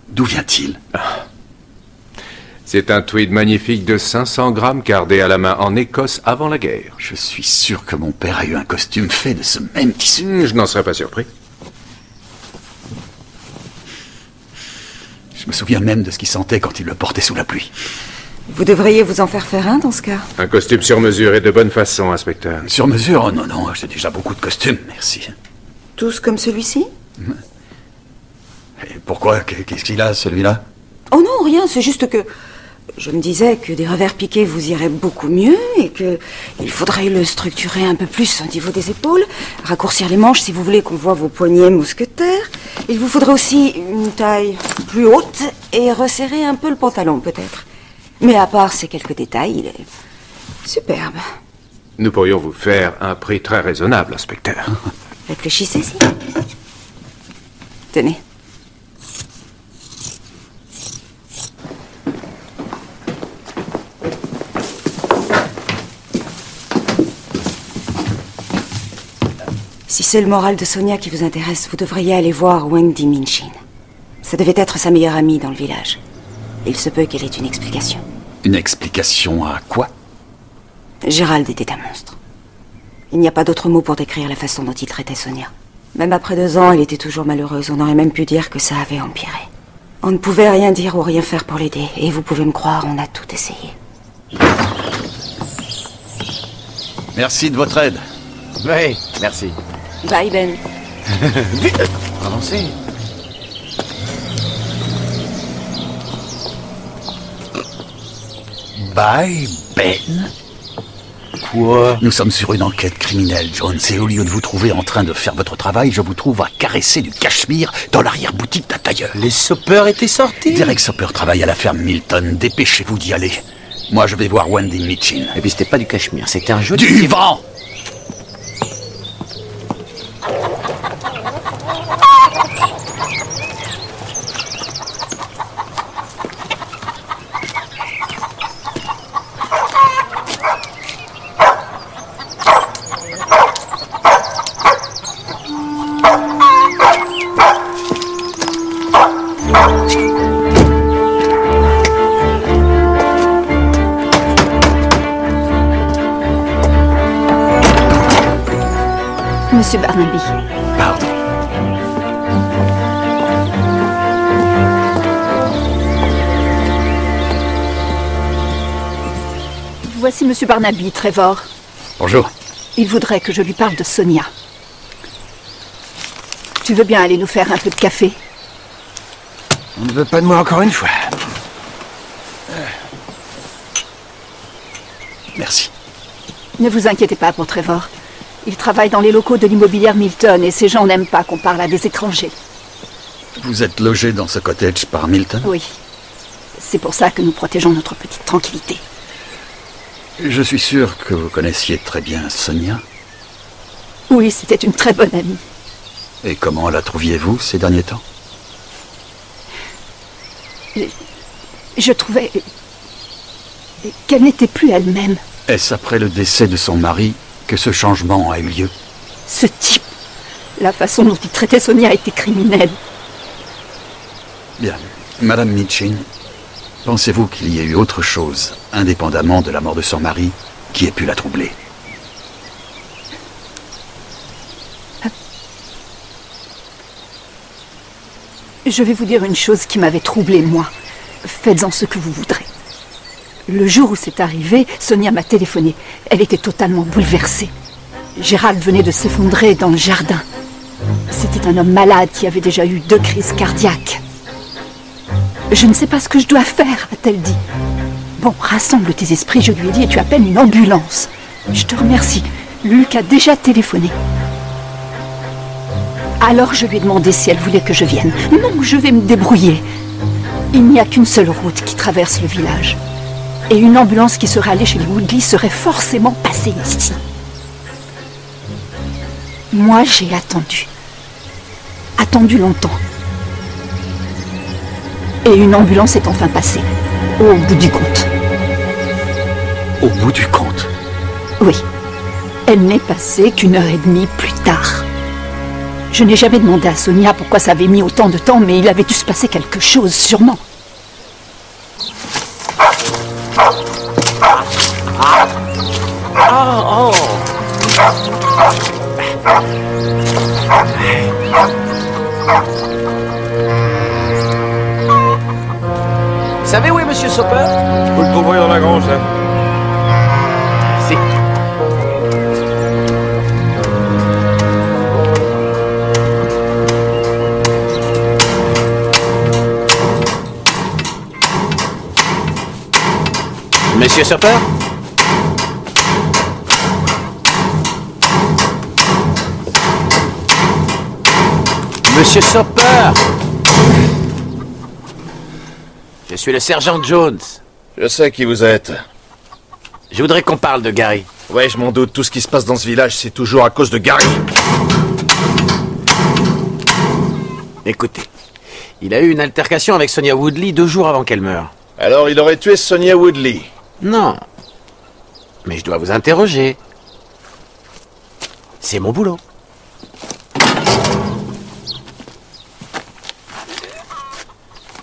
d'où vient-il? C'est un tweed magnifique de 500 grammes cardé à la main en Écosse avant la guerre. Je suis sûr que mon père a eu un costume fait de ce même tissu. Je n'en serais pas surpris. Je me souviens même de ce qu'il sentait quand il le portait sous la pluie. Vous devriez vous en faire un dans ce cas. Un costume sur mesure et de bonne façon, inspecteur. Sur mesure? Oh non, non, j'ai déjà beaucoup de costumes, merci. Tous comme celui-ci? Et pourquoi? Qu'est-ce qu'il a, celui-là? Oh non, rien, c'est juste que... Je me disais que des revers piqués vous iraient beaucoup mieux et que il faudrait le structurer un peu plus au niveau des épaules, raccourcir les manches si vous voulez qu'on voit vos poignets mousquetaires. Il vous faudrait aussi une taille plus haute et resserrer un peu le pantalon peut-être. Mais à part ces quelques détails, il est superbe. Nous pourrions vous faire un prix très raisonnable, inspecteur. Réfléchissez-y. Tenez. Si c'est le moral de Sonia qui vous intéresse, vous devriez aller voir Wendy Minchin. Ça devait être sa meilleure amie dans le village. Il se peut qu'elle ait une explication. Une explication à quoi? Gérald était un monstre. Il n'y a pas d'autre mot pour décrire la façon dont il traitait Sonia. Même après 2 ans, elle était toujours malheureuse. On aurait même pu dire que ça avait empiré. On ne pouvait rien dire ou rien faire pour l'aider. Et vous pouvez me croire, on a tout essayé. Merci de votre aide. Oui, merci. Bye, Ben. Vite, avancez. Bye, Ben. Quoi? Nous sommes sur une enquête criminelle, Jones, et au lieu de vous trouver en train de faire votre travail, je vous trouve à caresser du cachemire dans l'arrière-boutique d'un tailleur. Les Soper étaient sortis. Derek Soper travaille à la ferme Milton. Dépêchez-vous d'y aller. Moi, je vais voir Wendy Minchin. Et puis c'était pas du cachemire, c'était un joli... Du vent! Monsieur Barnaby. Pardon. Voici Monsieur Barnaby, Trevor. Bonjour. Il voudrait que je lui parle de Sonia. Tu veux bien aller nous faire un peu de café? On ne veut pas de moi encore une fois. Merci. Ne vous inquiétez pas pour Trevor. Il travaille dans les locaux de l'immobilière Milton et ces gens n'aiment pas qu'on parle à des étrangers. Vous êtes logé dans ce cottage par Milton? Oui. C'est pour ça que nous protégeons notre petite tranquillité. Je suis sûr que vous connaissiez très bien Sonia. Oui, c'était une très bonne amie. Et comment la trouviez-vous ces derniers temps? Je trouvais qu'elle n'était plus elle-même. Est-ce après le décès de son mari que ce changement a eu lieu? Ce type, la façon dont il traitait Sonia était criminelle. Bien. Madame Minchin, pensez-vous qu'il y ait eu autre chose, indépendamment de la mort de son mari, qui ait pu la troubler? Je vais vous dire une chose qui m'avait troublée, moi. Faites-en ce que vous voudrez. Le jour où c'est arrivé, Sonia m'a téléphoné. Elle était totalement bouleversée. Gérald venait de s'effondrer dans le jardin. C'était un homme malade qui avait déjà eu 2 crises cardiaques. Je ne sais pas ce que je dois faire, a-t-elle dit. Bon, rassemble tes esprits, je lui ai dit, et tu appelles une ambulance. Je te remercie. Luc a déjà téléphoné. Alors je lui ai demandé si elle voulait que je vienne. Non, je vais me débrouiller. Il n'y a qu'une seule route qui traverse le village. Et une ambulance qui serait allée chez les Woodley serait forcément passée ici. Moi, j'ai attendu. Attendu longtemps. Et une ambulance est enfin passée. Au bout du compte. Au bout du compte? Oui. Elle n'est passée qu'1 heure et demie plus tard. Je n'ai jamais demandé à Sonia pourquoi ça avait mis autant de temps, mais il avait dû se passer quelque chose, sûrement. Vous savez où est Monsieur Soper? Vous le trouverez dans la grange, là. Si. Monsieur Soper? Monsieur Soper! Je suis le sergent Jones. Je sais qui vous êtes. Je voudrais qu'on parle de Gary. Ouais, je m'en doute. Tout ce qui se passe dans ce village, c'est toujours à cause de Gary. Écoutez, il a eu une altercation avec Sonia Woodley 2 jours avant qu'elle meure. Alors il aurait tué Sonia Woodley? Non. Mais je dois vous interroger. C'est mon boulot.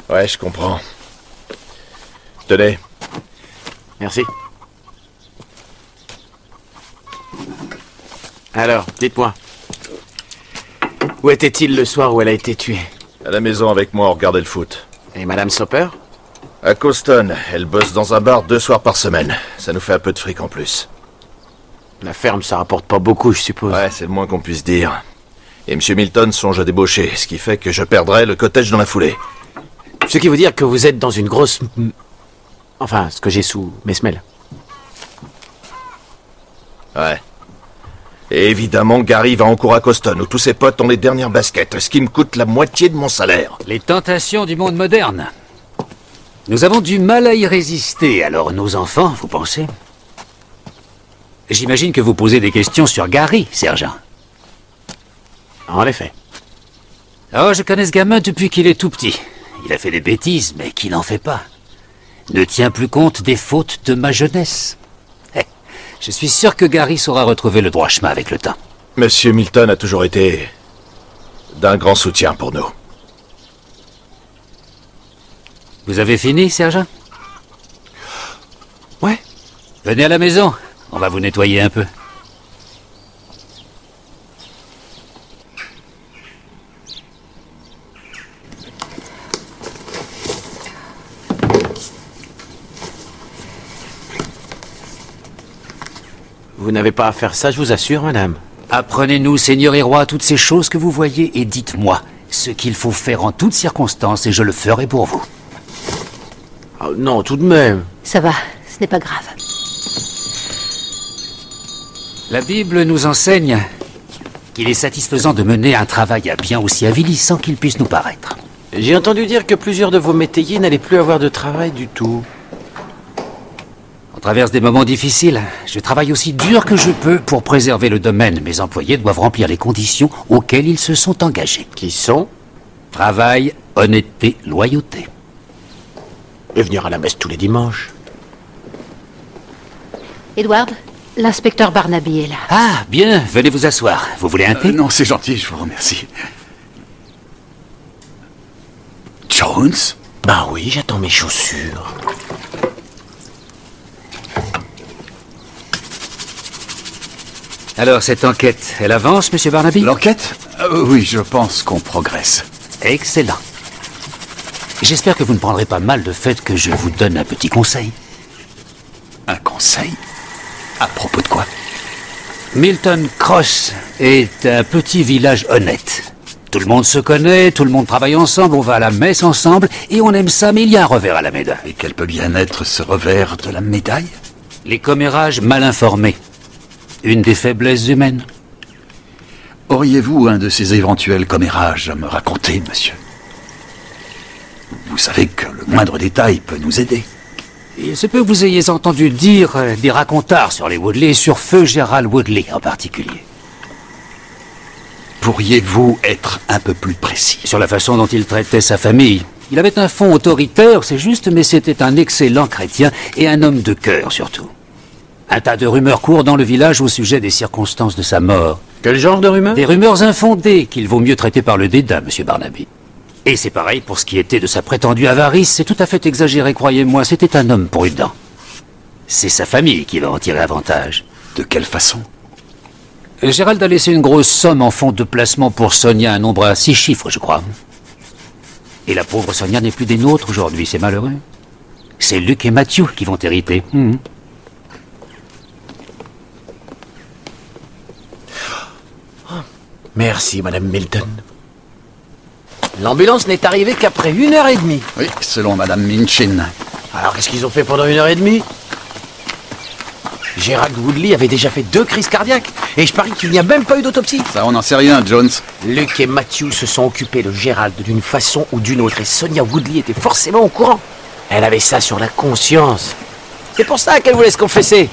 Ouais, je comprends. Tenez. Merci. Alors, dites-moi. Où était-il le soir où elle a été tuée? À la maison avec moi, on regardait le foot. Et Madame Soper? À Coston. Elle bosse dans un bar 2 soirs par semaine. Ça nous fait un peu de fric en plus. La ferme, ça rapporte pas beaucoup, je suppose. Ouais, c'est le moins qu'on puisse dire. Et M. Milton songe à débaucher, ce qui fait que je perdrai le cottage dans la foulée. Ce qui veut dire que vous êtes dans une grosse... Enfin, ce que j'ai sous mes semelles. Ouais. Et évidemment, Gary va en cours à Coston, où tous ses potes ont les dernières baskets, ce qui me coûte la moitié de mon salaire. Les tentations du monde moderne. Nous avons du mal à y résister, alors nos enfants, vous pensez? J'imagine que vous posez des questions sur Gary, sergent. En effet. Oh, je connais ce gamin depuis qu'il est tout petit. Il a fait des bêtises, mais qu'il n'en fait pas. Ne tient plus compte des fautes de ma jeunesse. Je suis sûr que Gary saura retrouver le droit chemin avec le temps. Monsieur Milton a toujours été d'un grand soutien pour nous. Vous avez fini, sergent? Ouais. Venez à la maison, on va vous nettoyer un peu. Vous n'avez pas à faire ça, je vous assure, madame. Apprenez-nous, seigneur et roi, toutes ces choses que vous voyez et dites-moi ce qu'il faut faire en toutes circonstances et je le ferai pour vous. Oh, non, tout de même. Ça va, ce n'est pas grave. La Bible nous enseigne qu'il est satisfaisant de mener un travail à bien aussi avilissant qu'il puisse nous paraître. J'ai entendu dire que plusieurs de vos métayers n'allaient plus avoir de travail du tout. On traverse des moments difficiles. Je travaille aussi dur que je peux pour préserver le domaine. Mes employés doivent remplir les conditions auxquelles ils se sont engagés. Qui sont? Travail, honnêteté, loyauté. Et venir à la messe tous les dimanches. Edward, l'inspecteur Barnaby est là. Ah, bien, venez vous asseoir. Vous voulez un thé? Non, c'est gentil, je vous remercie. Jones? Ben oui, j'attends mes chaussures. Alors, cette enquête, elle avance, monsieur Barnaby? L'enquête? Oui, je pense qu'on progresse. Excellent. J'espère que vous ne prendrez pas mal le fait que je vous donne un petit conseil. Un conseil? À propos de quoi? Milton Cross est un petit village honnête. Tout le monde se connaît, tout le monde travaille ensemble, on va à la messe ensemble, et on aime ça, mais il y a un revers à la médaille. Et quel peut bien être ce revers de la médaille? Les commérages mal informés. Une des faiblesses humaines. Auriez-vous un de ces éventuels commérages à me raconter, monsieur? Vous savez que le moindre détail peut nous aider. Il se peut que vous ayez entendu dire des racontards sur les Woodley, sur feu Gérald Woodley en particulier. Pourriez-vous être un peu plus précis? Sur la façon dont il traitait sa famille. Il avait un fond autoritaire, c'est juste, mais c'était un excellent chrétien et un homme de cœur surtout. Un tas de rumeurs courent dans le village au sujet des circonstances de sa mort. Quel genre de rumeurs? Des rumeurs infondées qu'il vaut mieux traiter par le dédain, monsieur Barnaby. Et c'est pareil pour ce qui était de sa prétendue avarice, c'est tout à fait exagéré, croyez-moi, c'était un homme prudent. C'est sa famille qui va en tirer avantage. De quelle façon? Gérald a laissé une grosse somme en fonds de placement pour Sonia, un nombre à 6 chiffres, je crois. Et la pauvre Sonia n'est plus des nôtres aujourd'hui, c'est malheureux. C'est Luc et Matthew qui vont hériter. Merci, Madame Milton. L'ambulance n'est arrivée qu'après 1h30. Oui, selon Madame Minchin. Alors, qu'est-ce qu'ils ont fait pendant 1h30? Gérald Woodley avait déjà fait 2 crises cardiaques. Et je parie qu'il n'y a même pas eu d'autopsie. Ça, on n'en sait rien, Jones. Luc et Matthew se sont occupés de Gérald d'une façon ou d'une autre. Et Sonia Woodley était forcément au courant. Elle avait ça sur la conscience. C'est pour ça qu'elle voulait se confesser.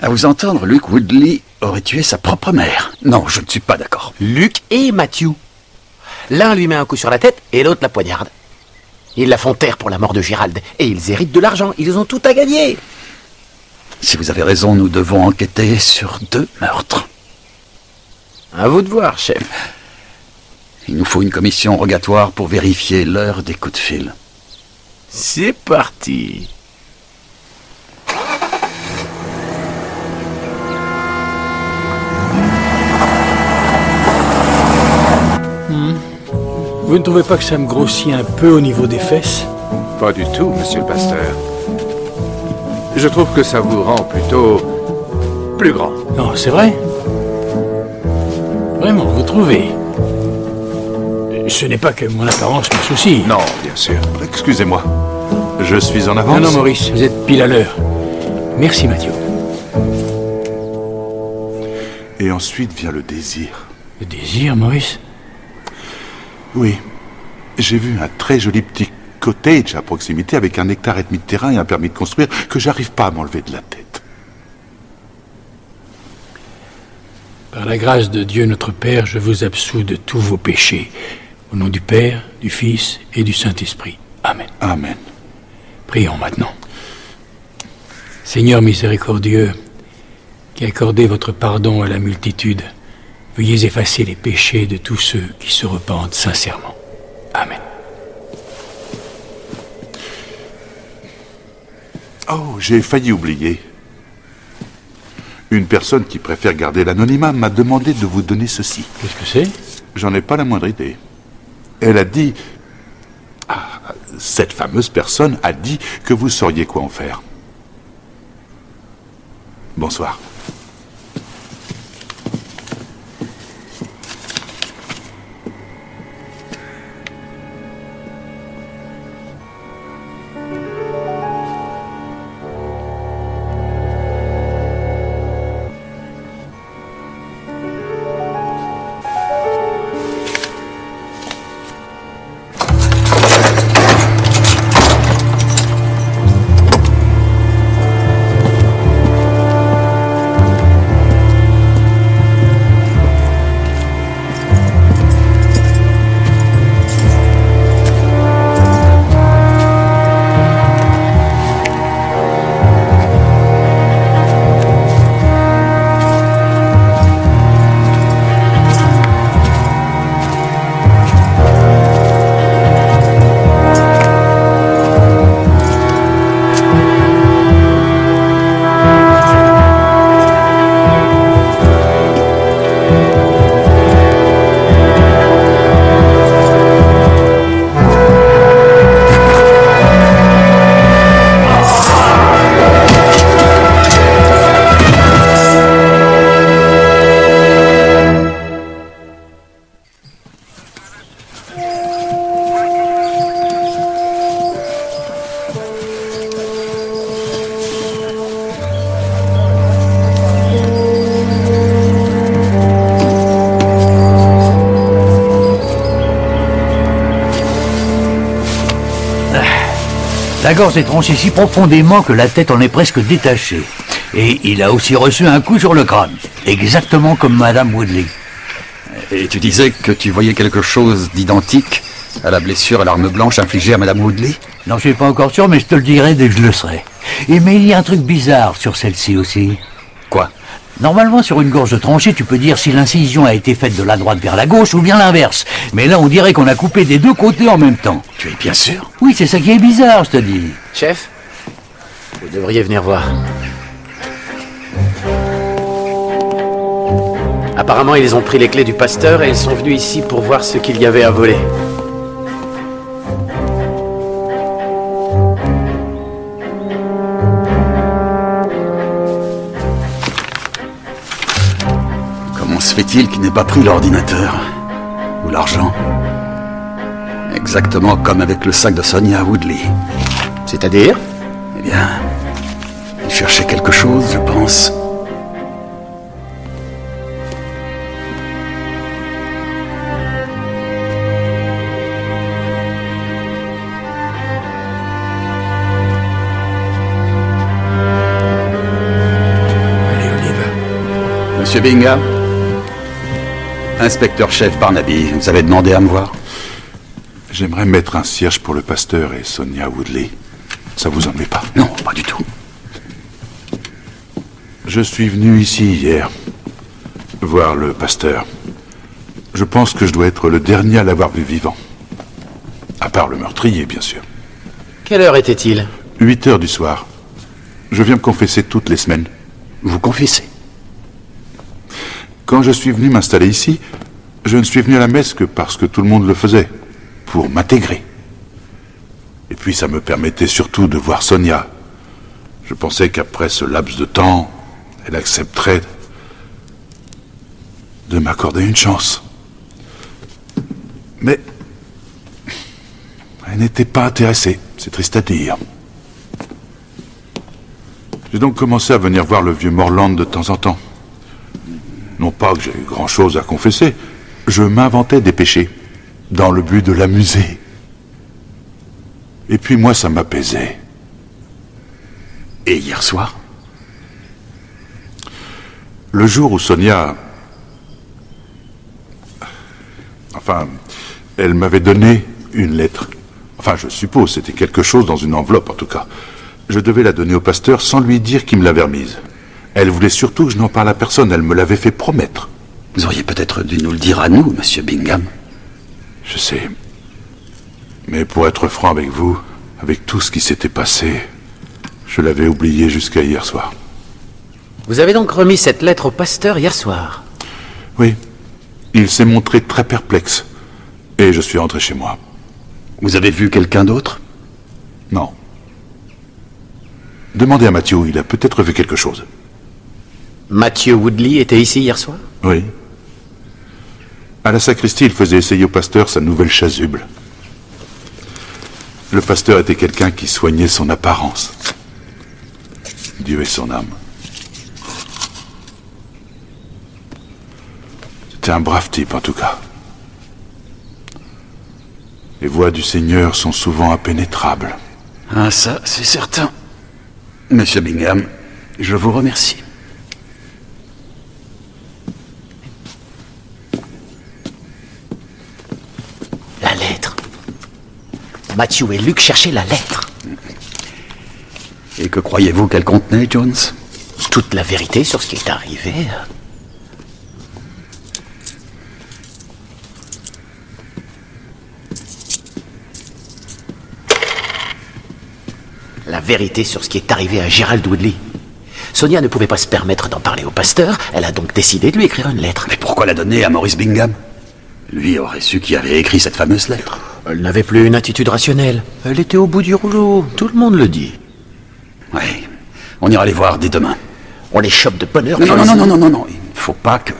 À vous entendre, Luke Woodley aurait tué sa propre mère. Non, je ne suis pas d'accord. Luke et Matthew. L'un lui met un coup sur la tête et l'autre la poignarde. Ils la font taire pour la mort de Gérald et ils héritent de l'argent. Ils ont tout à gagner. Si vous avez raison, nous devons enquêter sur 2 meurtres. À vous de voir, chef. Il nous faut une commission rogatoire pour vérifier l'heure des coups de fil. C'est parti. Vous ne trouvez pas que ça me grossit un peu au niveau des fesses? Pas du tout, monsieur le pasteur. Je trouve que ça vous rend plutôt plus grand. Non, c'est vrai? Vraiment, vous trouvez? Ce n'est pas que mon apparence me soucie. Non, bien sûr. Excusez-moi. Je suis en avance. Non, Maurice, vous êtes pile à l'heure. Merci, Mathieu. Et ensuite vient le désir. Le désir, Maurice? Oui. J'ai vu un très joli petit cottage à proximité avec 1,5 hectare de terrain et un permis de construire que j'arrive pas à m'enlever de la tête. Par la grâce de Dieu notre Père, je vous absous de tous vos péchés. Au nom du Père, du Fils et du Saint-Esprit. Amen. Amen. Prions maintenant. Seigneur miséricordieux, qui accordez votre pardon à la multitude, veuillez effacer les péchés de tous ceux qui se repentent sincèrement. Amen. Oh, j'ai failli oublier. Une personne qui préfère garder l'anonymat m'a demandé de vous donner ceci. Qu'est-ce que c'est? J'en ai pas la moindre idée. Elle a dit... Ah, cette fameuse personne a dit que vous sauriez quoi en faire. Bonsoir. La gorge est tranchée si profondément que la tête en est presque détachée. Et il a aussi reçu un coup sur le crâne, exactement comme Madame Woodley. Et tu disais que tu voyais quelque chose d'identique à la blessure à l'arme blanche infligée à Madame Woodley? Non, je suis pas encore sûr, mais je te le dirai dès que je le serai. Et mais il y a un truc bizarre sur celle-ci aussi. Quoi? Normalement, sur une gorge tranchée, tu peux dire si l'incision a été faite de la droite vers la gauche ou bien l'inverse. Mais là, on dirait qu'on a coupé des deux côtés en même temps. Tu es bien sûr? Oui, c'est ça qui est bizarre, je te dis. Chef, vous devriez venir voir. Apparemment, ils ont pris les clés du pasteur et ils sont venus ici pour voir ce qu'il y avait à voler. Comment se fait-il qu'il n'ait pas pris l'ordinateur? Ou l'argent? Exactement comme avec le sac de Sonia Woodley. C'est-à-dire? Eh bien, il cherchait quelque chose, je pense. Monsieur Bingham, inspecteur-chef Barnaby, vous avez demandé à me voir? J'aimerais mettre un cierge pour le pasteur et Sonia Woodley. Ça vous ennuie pas? Non, pas du tout. Je suis venu ici hier, voir le pasteur. Je pense que je dois être le dernier à l'avoir vu vivant. À part le meurtrier, bien sûr. Quelle heure était-il? 8 heures du soir. Je viens me confesser toutes les semaines. Vous confessez? Quand je suis venu m'installer ici, je ne suis venu à la messe que parce que tout le monde le faisait, pour m'intégrer. Et puis ça me permettait surtout de voir Sonia. Je pensais qu'après ce laps de temps, elle accepterait de m'accorder une chance. Mais elle n'était pas intéressée, c'est triste à dire. J'ai donc commencé à venir voir le vieux Morland de temps en temps. Non pas que j'ai eu grand-chose à confesser, je m'inventais des péchés, dans le but de l'amuser. Et puis moi, ça m'apaisait. Et hier soir? Le jour où Sonia... Enfin, elle m'avait donné une lettre. Enfin, je suppose, c'était quelque chose dans une enveloppe, en tout cas. Je devais la donner au pasteur sans lui dire qui me l'avait remise. Elle voulait surtout que je n'en parle à personne, elle me l'avait fait promettre. Vous auriez peut-être dû nous le dire à nous, monsieur Bingham. Je sais. Mais pour être franc avec vous, avec tout ce qui s'était passé, je l'avais oublié jusqu'à hier soir. Vous avez donc remis cette lettre au pasteur hier soir? Oui. Il s'est montré très perplexe. Et je suis rentré chez moi. Vous avez vu quelqu'un d'autre? Non. Demandez à Matthew, il a peut-être vu quelque chose. Matthew Woodley était ici hier soir? Oui. À la sacristie, il faisait essayer au pasteur sa nouvelle chasuble. Le pasteur était quelqu'un qui soignait son apparence. Dieu ait son âme. C'était un brave type, en tout cas. Les voies du Seigneur sont souvent impénétrables. Ah, ça, c'est certain. Monsieur Bingham, je vous remercie. La lettre. Matthew et Luke cherchaient la lettre. Et que croyez-vous qu'elle contenait, Jones? Toute la vérité sur ce qui est arrivé. La vérité sur ce qui est arrivé à Gerald Woodley. Sonia ne pouvait pas se permettre d'en parler au pasteur, elle a donc décidé de lui écrire une lettre. Mais pourquoi la donner à Maurice Bingham? Lui aurait su qui avait écrit cette fameuse lettre. Elle n'avait plus une attitude rationnelle. Elle était au bout du rouleau, tout le monde le dit. Oui, on ira les voir dès demain. On les chope de bonne heure. Non, il ne faut pas que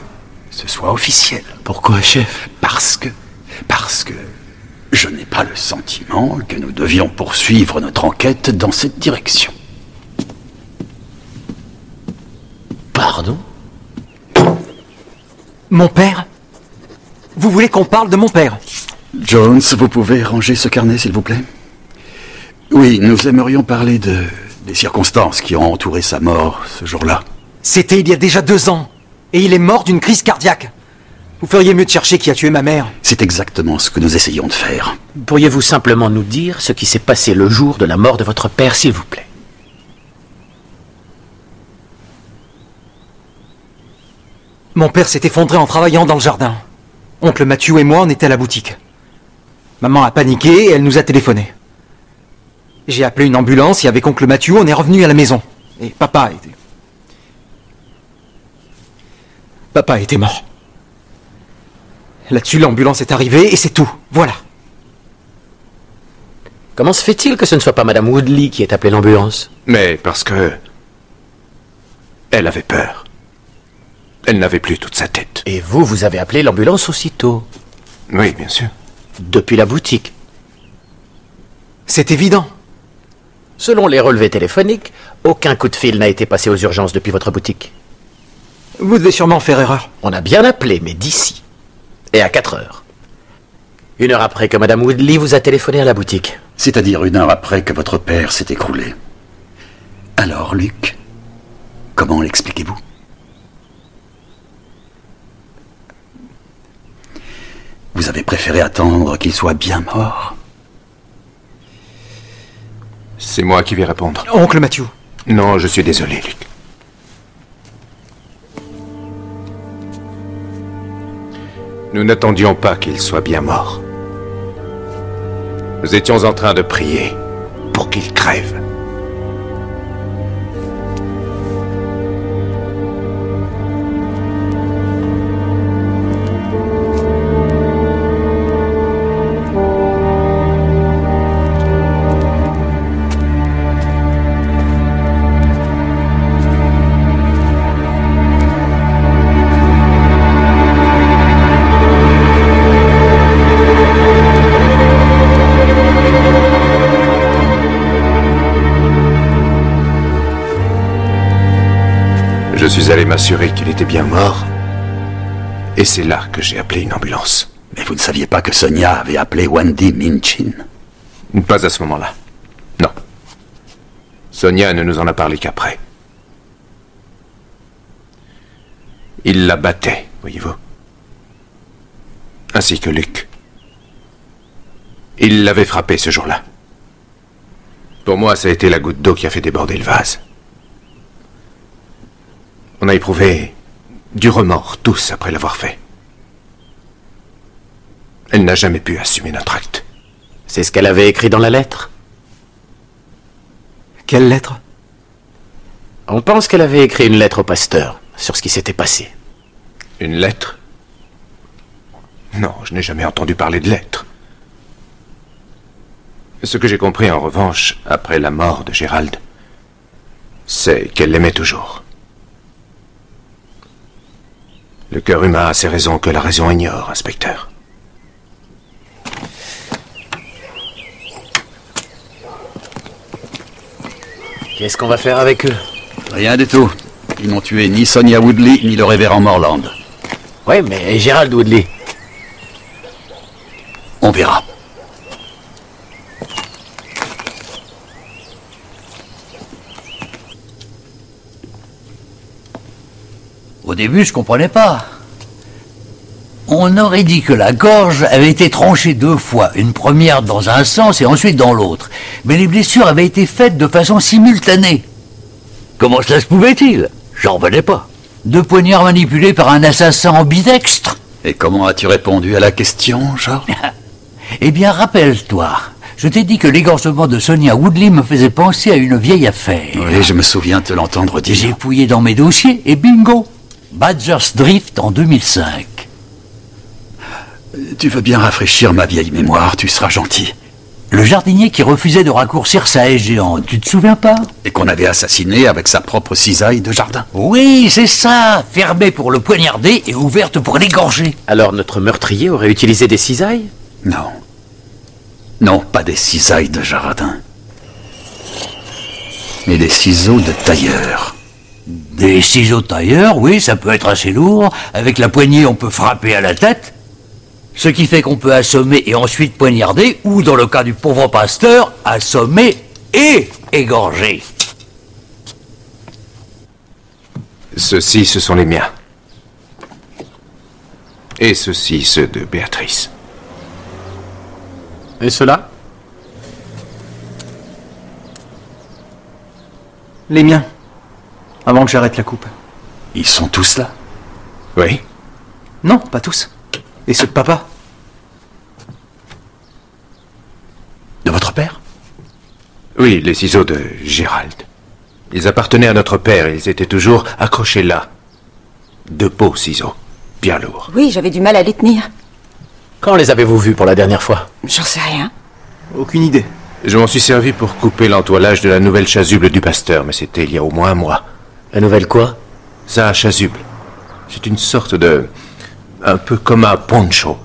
ce soit officiel. Pourquoi, chef? Parce que je n'ai pas le sentiment que nous devions poursuivre notre enquête dans cette direction. Pardon? Mon père? Vous voulez qu'on parle de mon père? Jones, vous pouvez ranger ce carnet, s'il vous plaît? Oui, nous aimerions parler des circonstances qui ont entouré sa mort ce jour-là. C'était il y a déjà 2 ans. Et il est mort d'une crise cardiaque. Vous feriez mieux de chercher qui a tué ma mère. C'est exactement ce que nous essayons de faire. Pourriez-vous simplement nous dire ce qui s'est passé le jour de la mort de votre père, s'il vous plaît? Mon père s'est effondré en travaillant dans le jardin. Oncle Matthew et moi, on était à la boutique. Maman a paniqué et elle nous a téléphoné. J'ai appelé une ambulance et avec oncle Matthew, on est revenu à la maison. Et papa était mort. Là-dessus, l'ambulance est arrivée et c'est tout. Voilà. Comment se fait-il que ce ne soit pas Madame Woodley qui ait appelé l'ambulance? Mais parce que... elle avait peur. Elle n'avait plus toute sa tête. Et vous avez appelé l'ambulance aussitôt? Oui, bien sûr. Depuis la boutique? C'est évident. Selon les relevés téléphoniques, aucun coup de fil n'a été passé aux urgences depuis votre boutique. Vous devez sûrement faire erreur. On a bien appelé, mais d'ici. Et à 4 heures. 1 heure après que Madame Woodley vous a téléphoné à la boutique. C'est-à-dire 1 heure après que votre père s'est écroulé. Alors, Luc, comment l'expliquez-vous? préféré attendre qu'il soit bien mort? C'est moi qui vais répondre. Oncle Matthew. Non, je suis désolé, Luc. Nous n'attendions pas qu'il soit bien mort. Nous étions en train de prier pour qu'il crève. Je suis allé m'assurer qu'il était bien mort. Et c'est là que j'ai appelé une ambulance. Mais vous ne saviez pas que Sonia avait appelé Wendy Minchin? Pas à ce moment-là. Non. Sonia ne nous en a parlé qu'après. Il la battait, voyez-vous. Ainsi que Luc. Il l'avait frappé ce jour-là. Pour moi, ça a été la goutte d'eau qui a fait déborder le vase. On a éprouvé du remords, tous, après l'avoir fait. Elle n'a jamais pu assumer notre acte. C'est ce qu'elle avait écrit dans la lettre? Quelle lettre? On pense qu'elle avait écrit une lettre au pasteur sur ce qui s'était passé. Une lettre? Non, je n'ai jamais entendu parler de lettre. Ce que j'ai compris, en revanche, après la mort de Gérald, c'est qu'elle l'aimait toujours. Le cœur humain a ses raisons que la raison ignore, inspecteur. Qu'est-ce qu'on va faire avec eux? Rien du tout. Ils n'ont tué ni Sonia Woodley, ni le révérend Morland. Ouais, mais Gérald Woodley? On verra. Au début, je comprenais pas. On aurait dit que la gorge avait été tranchée 2 fois, une première dans un sens et ensuite dans l'autre. Mais les blessures avaient été faites de façon simultanée. Comment cela se pouvait-il? J'en revenais pas. 2 poignards manipulés par un assassin ambidextre. Et comment as-tu répondu à la question, George? Eh bien, rappelle-toi, je t'ai dit que l'égorgement de Sonia Woodley me faisait penser à une vieille affaire. Oui, je me souviens te l'entendre dire. J'ai fouillé dans mes dossiers et bingo, Badger's Drift en 2005. Tu veux bien rafraîchir ma vieille mémoire, tu seras gentil. Le jardinier qui refusait de raccourcir sa haie géante, tu te souviens pas? Et qu'on avait assassiné avec sa propre cisaille de jardin. Oui, c'est ça, fermée pour le poignarder et ouverte pour l'égorger. Alors notre meurtrier aurait utilisé des cisailles? Non. Non, pas des cisailles de jardin. Mais des ciseaux de tailleur. Des ciseaux de tailleur, oui, ça peut être assez lourd. Avec la poignée, on peut frapper à la tête. Ce qui fait qu'on peut assommer et ensuite poignarder, ou dans le cas du pauvre pasteur, assommer et égorger. Ceux-ci, ce sont les miens. Et ceux-ci, ceux de Béatrice. Et ceux-là? Les miens. Avant que j'arrête la coupe. Ils sont tous là? Oui. Non, pas tous. Et ceux de papa? De votre père? Oui, les ciseaux de Gérald. Ils appartenaient à notre père et ils étaient toujours accrochés là. 2 beaux ciseaux, bien lourds. Oui, j'avais du mal à les tenir. Quand les avez-vous vus pour la dernière fois? J'en sais rien. Aucune idée. Je m'en suis servi pour couper l'entoilage de la nouvelle chasuble du pasteur, mais c'était il y a au moins un mois. La nouvelle quoi? Sa chasuble. C'est une sorte de... un peu comme un poncho.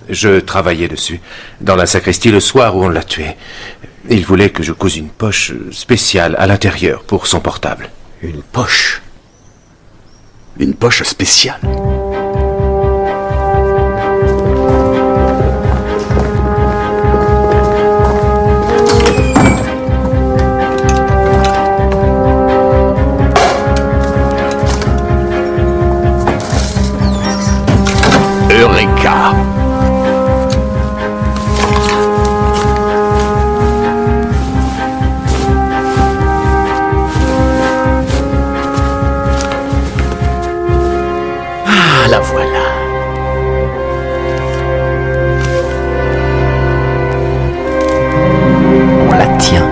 Je travaillais dessus, dans la sacristie le soir où on l'a tué. Il voulait que je couse une poche spéciale à l'intérieur pour son portable. Une poche? Une poche spéciale? Eureka! Ah, la voilà. On la tient.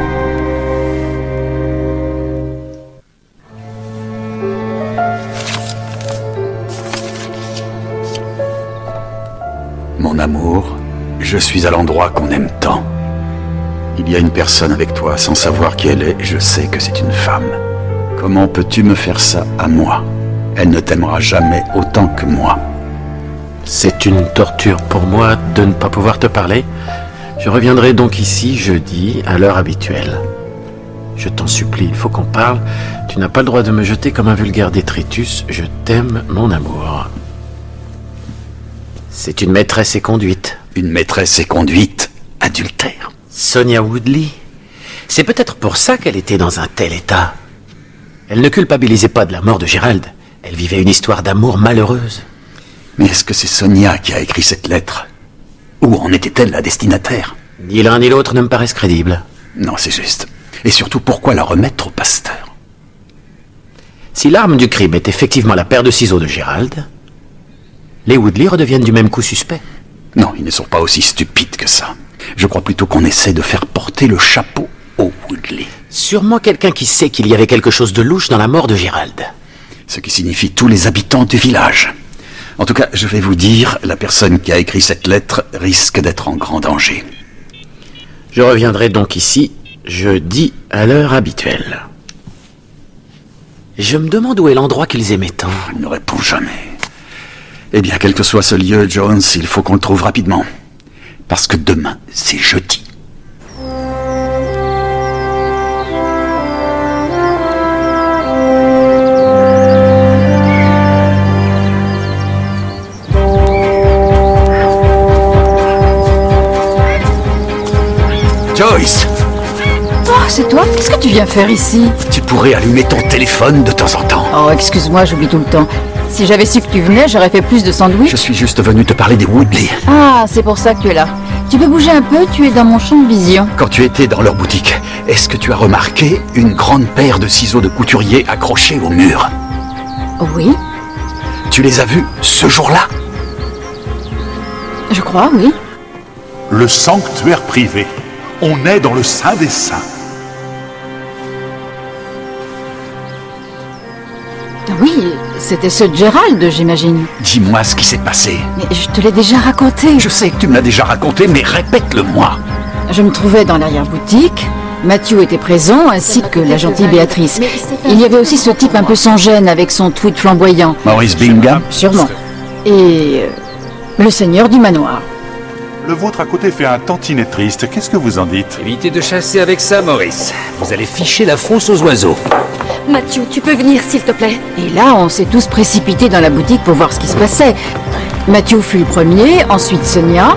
Mon amour, je suis à l'endroit qu'on aime tant. Il y a une personne avec toi, sans savoir qui elle est, je sais que c'est une femme. Comment peux-tu me faire ça à moi? Elle ne t'aimera jamais autant que moi. C'est une torture pour moi de ne pas pouvoir te parler. Je reviendrai donc ici jeudi à l'heure habituelle. Je t'en supplie, il faut qu'on parle. Tu n'as pas le droit de me jeter comme un vulgaire détritus. Je t'aime, mon amour. C'est une maîtresse et conduite. Une maîtresse et conduite? Adultère? Sonia Woodley. C'est peut-être pour ça qu'elle était dans un tel état. Elle ne culpabilisait pas de la mort de Gérald. Elle vivait une histoire d'amour malheureuse. Mais est-ce que c'est Sonia qui a écrit cette lettre? Où en était-elle la destinataire? Ni l'un ni l'autre ne me paraissent crédibles. Non, c'est juste. Et surtout, pourquoi la remettre au pasteur? Si l'arme du crime est effectivement la paire de ciseaux de Gérald, les Woodley redeviennent du même coup suspects. Non, ils ne sont pas aussi stupides que ça. Je crois plutôt qu'on essaie de faire porter le chapeau aux Woodley. Sûrement quelqu'un qui sait qu'il y avait quelque chose de louche dans la mort de Gérald. Ce qui signifie tous les habitants du village. En tout cas, je vais vous dire, la personne qui a écrit cette lettre risque d'être en grand danger. Je reviendrai donc ici, jeudi, à l'heure habituelle. Je me demande où est l'endroit qu'ils aimaient tant. Il ne répond jamais. Eh bien, quel que soit ce lieu, Jones, il faut qu'on le trouve rapidement. Parce que demain, c'est jeudi. Joyce! Oh, c'est toi? Qu'est-ce que tu viens faire ici? Tu pourrais allumer ton téléphone de temps en temps. Oh, excuse-moi, j'oublie tout le temps. Si j'avais su que tu venais, j'aurais fait plus de sandwichs. Je suis juste venu te parler des Woodley. Ah, c'est pour ça que tu es là. Tu peux bouger un peu, tu es dans mon champ de vision. Quand tu étais dans leur boutique, est-ce que tu as remarqué une grande paire de ciseaux de couturier accrochés au mur? Oui. Tu les as vus ce jour-là? Je crois, oui. Le sanctuaire privé. On est dans le Saint des Saints. Oui, c'était ce Gérald, j'imagine. Dis-moi ce qui s'est passé. Mais je te l'ai déjà raconté. Je sais que tu me l'as déjà raconté, mais répète-le-moi. Je me trouvais dans l'arrière-boutique. Matthew était présent, ainsi que la gentille Béatrice. Il y avait aussi ce type un peu sans gêne, avec son tweed flamboyant. Maurice Bingham? Sûrement. Et le seigneur du manoir. Le vôtre à côté fait un tantinet triste. Qu'est-ce que vous en dites? Évitez de chasser avec ça, Maurice. Vous allez ficher la fosse aux oiseaux. Matthew, tu peux venir, s'il te plaît? Et là, on s'est tous précipités dans la boutique pour voir ce qui se passait. Matthew fut le premier, ensuite Sonia.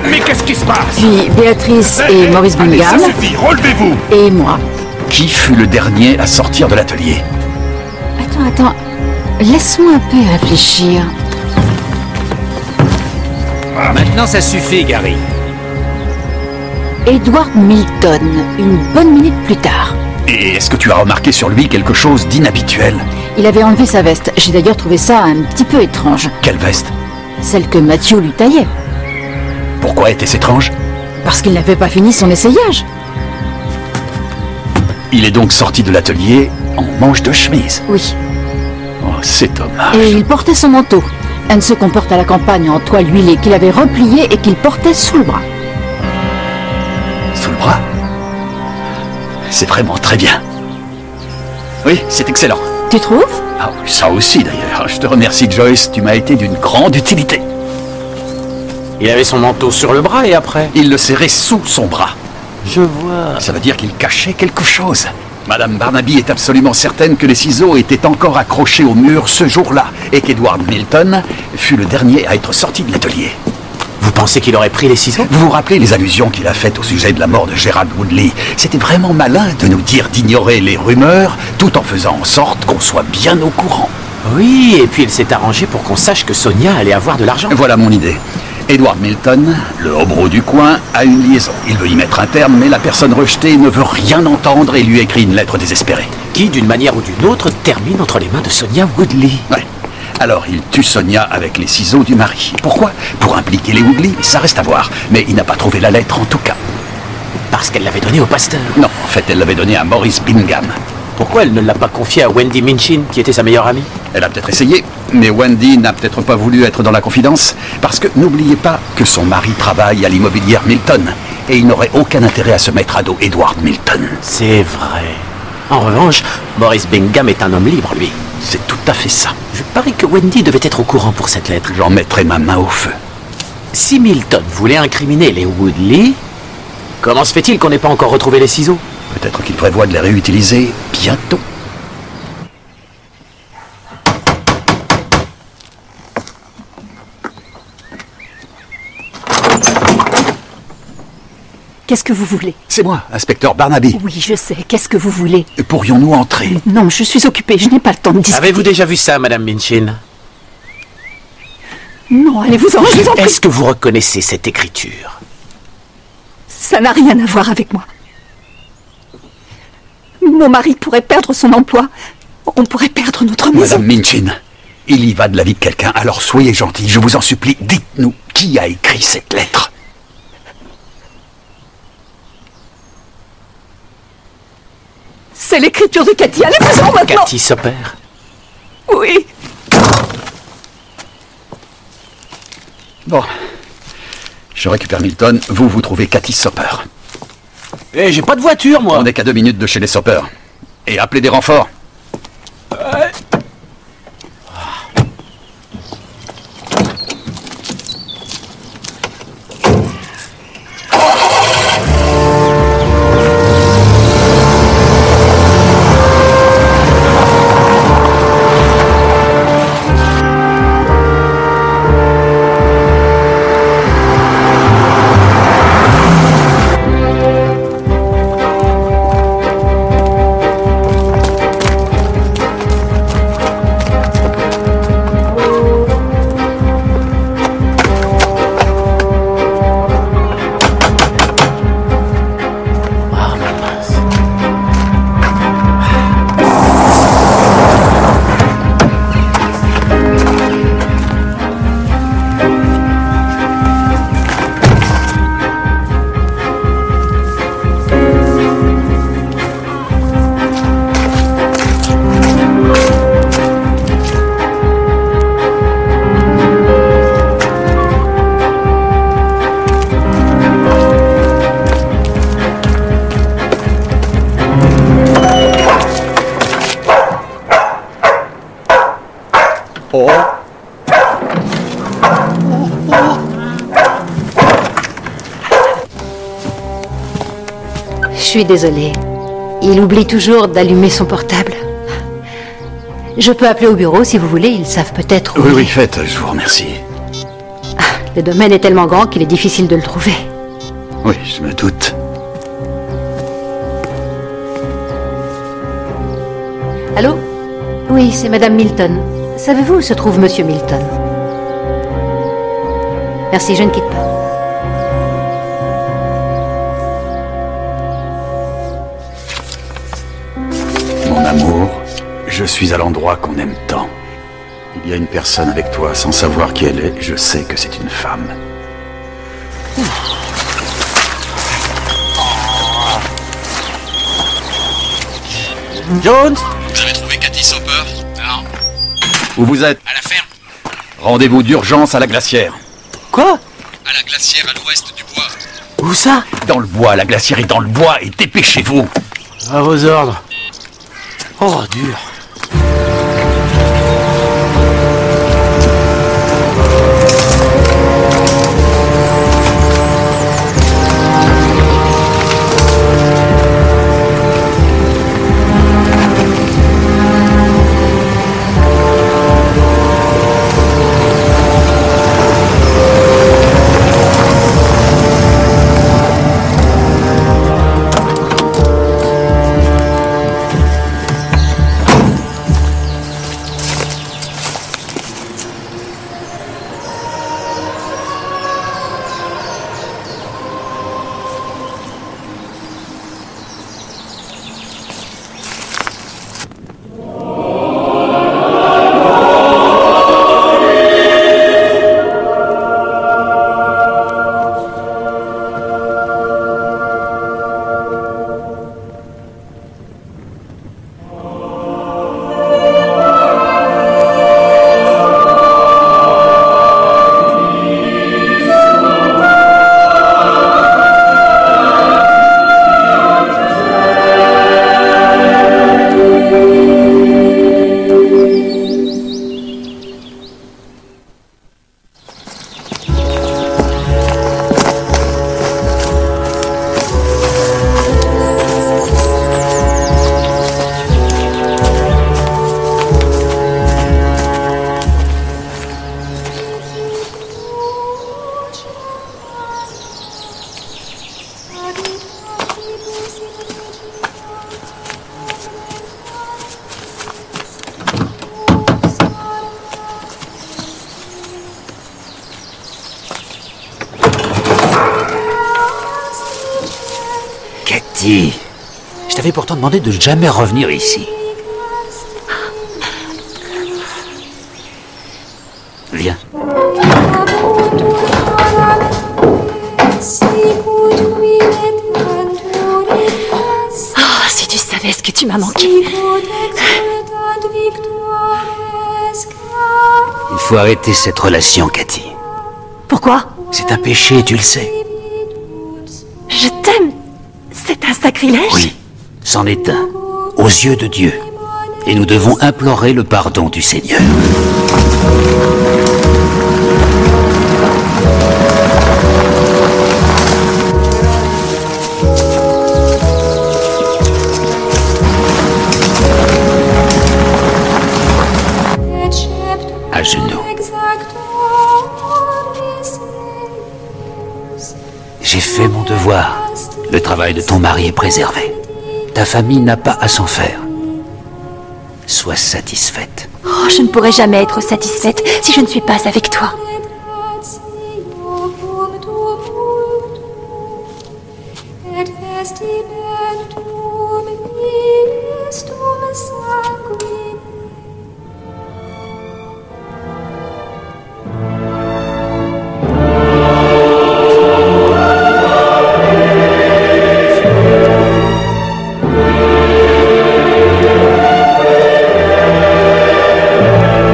Mais qu'est-ce qui se passe? Puis Béatrice et Maurice Bingham. Ça suffit, relevez-vous! Et moi. Qui fut le dernier à sortir de l'atelier? Attends. Laisse-moi un peu réfléchir. Maintenant, ça suffit, Gary. Edward Milton, une bonne minute plus tard. Et est-ce que tu as remarqué sur lui quelque chose d'inhabituel? Il avait enlevé sa veste. J'ai d'ailleurs trouvé ça un petit peu étrange. Quelle veste? Celle que Matthew lui taillait. Pourquoi était-ce étrange? Parce qu'il n'avait pas fini son essayage. Il est donc sorti de l'atelier en manche de chemise? Oui. Oh, c'est dommage. Et il portait son manteau. Un de ceux qu'on porte à la campagne en toile huilée qu'il avait replié et qu'il portait sous le bras. Sous le bras? C'est vraiment très bien. Oui, c'est excellent. Tu trouves? Ah oui, ça aussi d'ailleurs. Je te remercie, Joyce, tu m'as été d'une grande utilité. Il avait son manteau sur le bras et après? Il le serrait sous son bras. Je vois. Ça veut dire qu'il cachait quelque chose. Madame Barnaby est absolument certaine que les ciseaux étaient encore accrochés au mur ce jour-là et qu'Edward Milton fut le dernier à être sorti de l'atelier. Vous pensez qu'il aurait pris les ciseaux? Vous vous rappelez les allusions qu'il a faites au sujet de la mort de Gérald Woodley? C'était vraiment malin de nous dire d'ignorer les rumeurs tout en faisant en sorte qu'on soit bien au courant. Oui, et puis il s'est arrangé pour qu'on sache que Sonia allait avoir de l'argent. Voilà mon idée. Edward Milton, le hobereau du coin, a une liaison. Il veut y mettre un terme, mais la personne rejetée ne veut rien entendre et lui écrit une lettre désespérée. Qui, d'une manière ou d'une autre, termine entre les mains de Sonia Woodley. Ouais. Alors il tue Sonia avec les ciseaux du mari. Pourquoi? Pour impliquer les Woodley, ça reste à voir. Mais il n'a pas trouvé la lettre en tout cas. Parce qu'elle l'avait donnée au pasteur. Non, en fait elle l'avait donnée à Maurice Bingham. Pourquoi elle ne l'a pas confiée à Wendy Minchin, qui était sa meilleure amie? Elle a peut-être essayé, mais Wendy n'a peut-être pas voulu être dans la confidence. Parce que n'oubliez pas que son mari travaille à l'immobilière Milton. Et il n'aurait aucun intérêt à se mettre à dos Edward Milton. C'est vrai. En revanche, Maurice Bingham est un homme libre, lui. C'est tout à fait ça. Je parie que Wendy devait être au courant pour cette lettre. J'en mettrai ma main au feu. Si Milton voulait incriminer les Woodley, comment se fait-il qu'on n'ait pas encore retrouvé les ciseaux? Peut-être qu'il prévoit de les réutiliser bientôt. Qu'est-ce que vous voulez? C'est moi, inspecteur Barnaby. Oui, je sais. Qu'est-ce que vous voulez? Pourrions-nous entrer? Non, je suis occupée. Je n'ai pas le temps de discuter. Avez-vous déjà vu ça, Madame Minchin? Non, allez-vous-en, je vous en prie. Est-ce que vous reconnaissez cette écriture? Ça n'a rien à voir avec moi. Mon mari pourrait perdre son emploi. On pourrait perdre notre maison. Madame Minchin, il y va de la vie de quelqu'un, alors soyez gentil, je vous en supplie, dites-nous qui a écrit cette lettre. C'est l'écriture de Cathy. Allez-vous-en maintenant. Cathy Soper? Oui. Bon. Je récupère Milton, vous trouvez Cathy Soper. Eh, j'ai pas de voiture, moi. On n'est qu'à 2 minutes de chez les Soper. Et appelez des renforts. Je suis désolée. Il oublie toujours d'allumer son portable. Je peux appeler au bureau si vous voulez, ils savent peut-être où... Oui, faites, je vous remercie. Le domaine est tellement grand qu'il est difficile de le trouver. Oui, je me doute. Allô? Oui, c'est Madame Milton. Savez-vous où se trouve Monsieur Milton? Merci, je ne quitte pas. Mon amour, je suis à l'endroit qu'on aime tant. Il y a une personne avec toi, sans savoir qui elle est, je sais que c'est une femme. Jones? Vous avez trouvé Cathy Soper? Non. Où vous êtes? À la ferme. Rendez-vous d'urgence à la glacière. Quoi? À la glacière à l'ouest du bois. Où ça? Dans le bois, la glacière est dans le bois, et dépêchez-vous. À vos ordres. Oh, dur. Cathy, je t'avais pourtant demandé de jamais revenir ici. Viens. Oh, si tu savais ce que tu m'as manqué. Il faut arrêter cette relation, Cathy. Pourquoi? C'est un péché, tu le sais. Je t'aime. C'est un sacrilège. Oui, c'en est un, aux yeux de Dieu. Et nous devons implorer le pardon du Seigneur. À genoux. J'ai fait mon devoir. Le travail de ton mari est préservé. Ta famille n'a pas à s'en faire. Sois satisfaite. Oh, je ne pourrai jamais être satisfaite si je ne suis pas avec toi.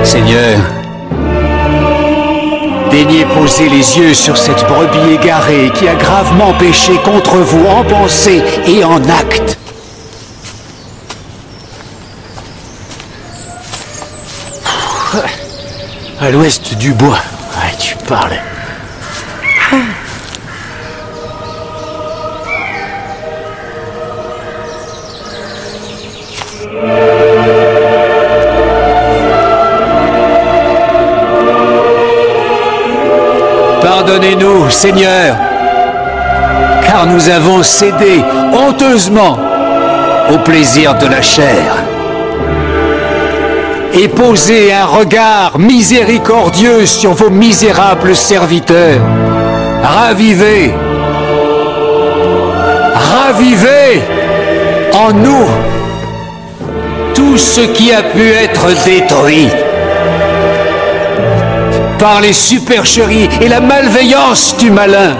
Seigneur, daignez poser les yeux sur cette brebis égarée qui a gravement péché contre vous en pensée et en acte. À l'ouest du bois. Ouais, tu parles. Pardonnez-nous, Seigneur, car nous avons cédé honteusement au plaisir de la chair et posé un regard miséricordieux sur vos misérables serviteurs. Ravivez en nous tout ce qui a pu être détruit par les supercheries et la malveillance du malin.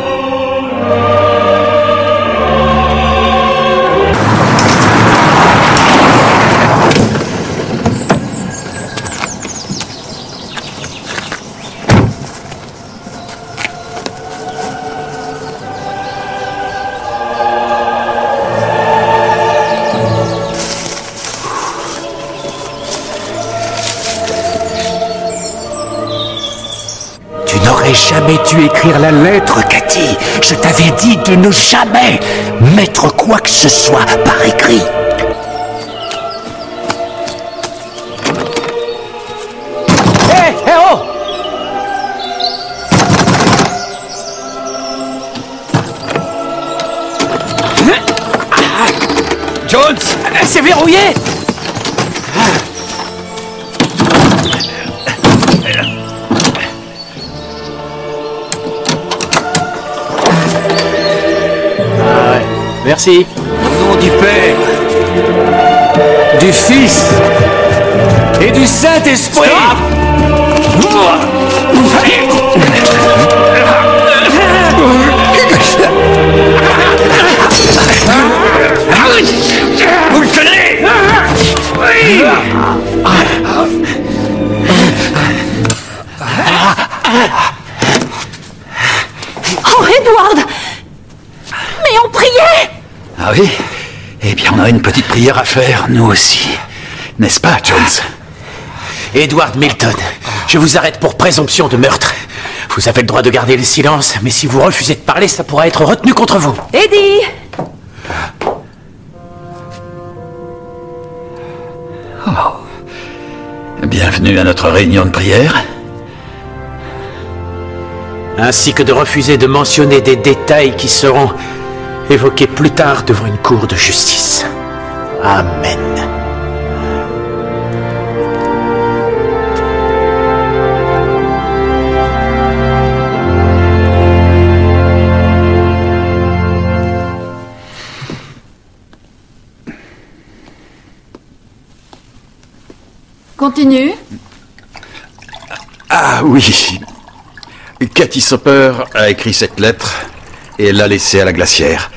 Jamais dû écrire la lettre, Cathy. Je t'avais dit de ne jamais mettre quoi que ce soit par écrit. Hé, oh! Jones, c'est verrouillé! Merci. Au nom du Père, du Fils et du Saint-Esprit. Vous le tenez! Oh, Edward! Mais on priait! Ah oui? Eh bien, on a une petite prière à faire, nous aussi. N'est-ce pas, Jones? Edward Milton, je vous arrête pour présomption de meurtre. Vous avez le droit de garder le silence, mais si vous refusez de parler, ça pourra être retenu contre vous. Eddie! Oh. Bienvenue à notre réunion de prière. Ainsi que de refuser de mentionner des détails qui seront évoqués plus tard devant une cour de justice. Amen. Continue. Ah oui. Cathy Soper a écrit cette lettre et elle l'a laissée à la glacière.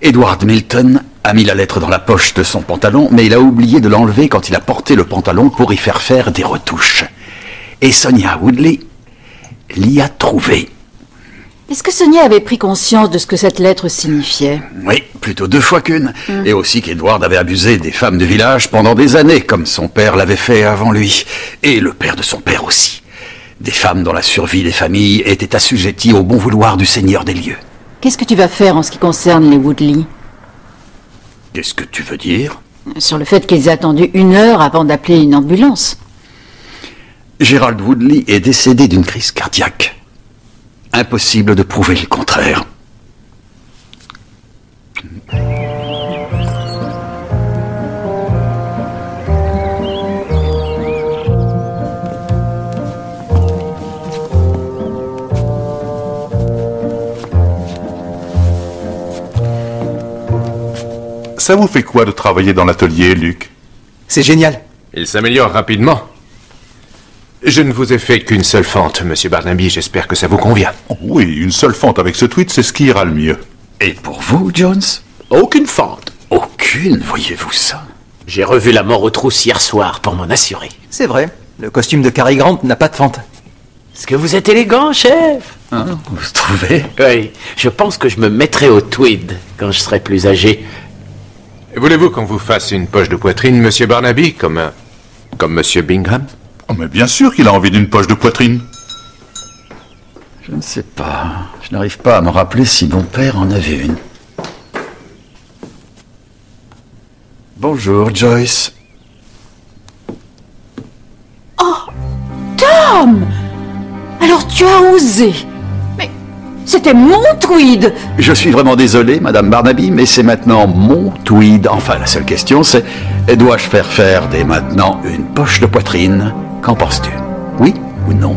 Edward Milton a mis la lettre dans la poche de son pantalon, mais il a oublié de l'enlever quand il a porté le pantalon pour y faire des retouches. Et Sonia Woodley l'y a trouvé. Est-ce que Sonia avait pris conscience de ce que cette lettre signifiait? Oui, plutôt 2 fois qu'une. Et aussi qu'Edward avait abusé des femmes du village pendant des années, comme son père l'avait fait avant lui. Et le père de son père aussi. Des femmes dont la survie des familles était assujettie au bon vouloir du seigneur des lieux. Qu'est-ce que tu vas faire en ce qui concerne les Woodley? Qu'est-ce que tu veux dire? Sur le fait qu'ils aient attendu 1 heure avant d'appeler une ambulance. Gerald Woodley est décédé d'une crise cardiaque. Impossible de prouver le contraire. Ça vous fait quoi de travailler dans l'atelier, Luc? C'est génial. Il s'améliore rapidement. Je ne vous ai fait qu'une seule fente, monsieur Barnaby. J'espère que ça vous convient. Oui, une seule fente avec ce tweed, c'est ce qui ira le mieux. Et pour vous, Jones? Aucune fente. Aucune, voyez-vous ça? J'ai revu La mort aux trousses hier soir pour m'en assurer. C'est vrai. Le costume de Cary Grant n'a pas de fente. Est-ce que vous êtes élégant, chef? Vous trouvez? Oui, je pense que je me mettrai au tweed quand je serai plus âgé. Voulez-vous qu'on vous fasse une poche de poitrine, monsieur Barnaby, comme monsieur Bingham? Oh, mais bien sûr qu'il a envie d'une poche de poitrine. Je ne sais pas. Je n'arrive pas à me rappeler si mon père en avait une. Bonjour, Joyce. Oh, Tom! Alors tu as osé. Mais c'était mon tweed. Je suis vraiment désolé, Madame Barnaby, mais c'est maintenant mon tweed. Enfin, la seule question, c'est dois-je faire dès maintenant une poche de poitrine? Qu'en penses-tu? Oui ou non?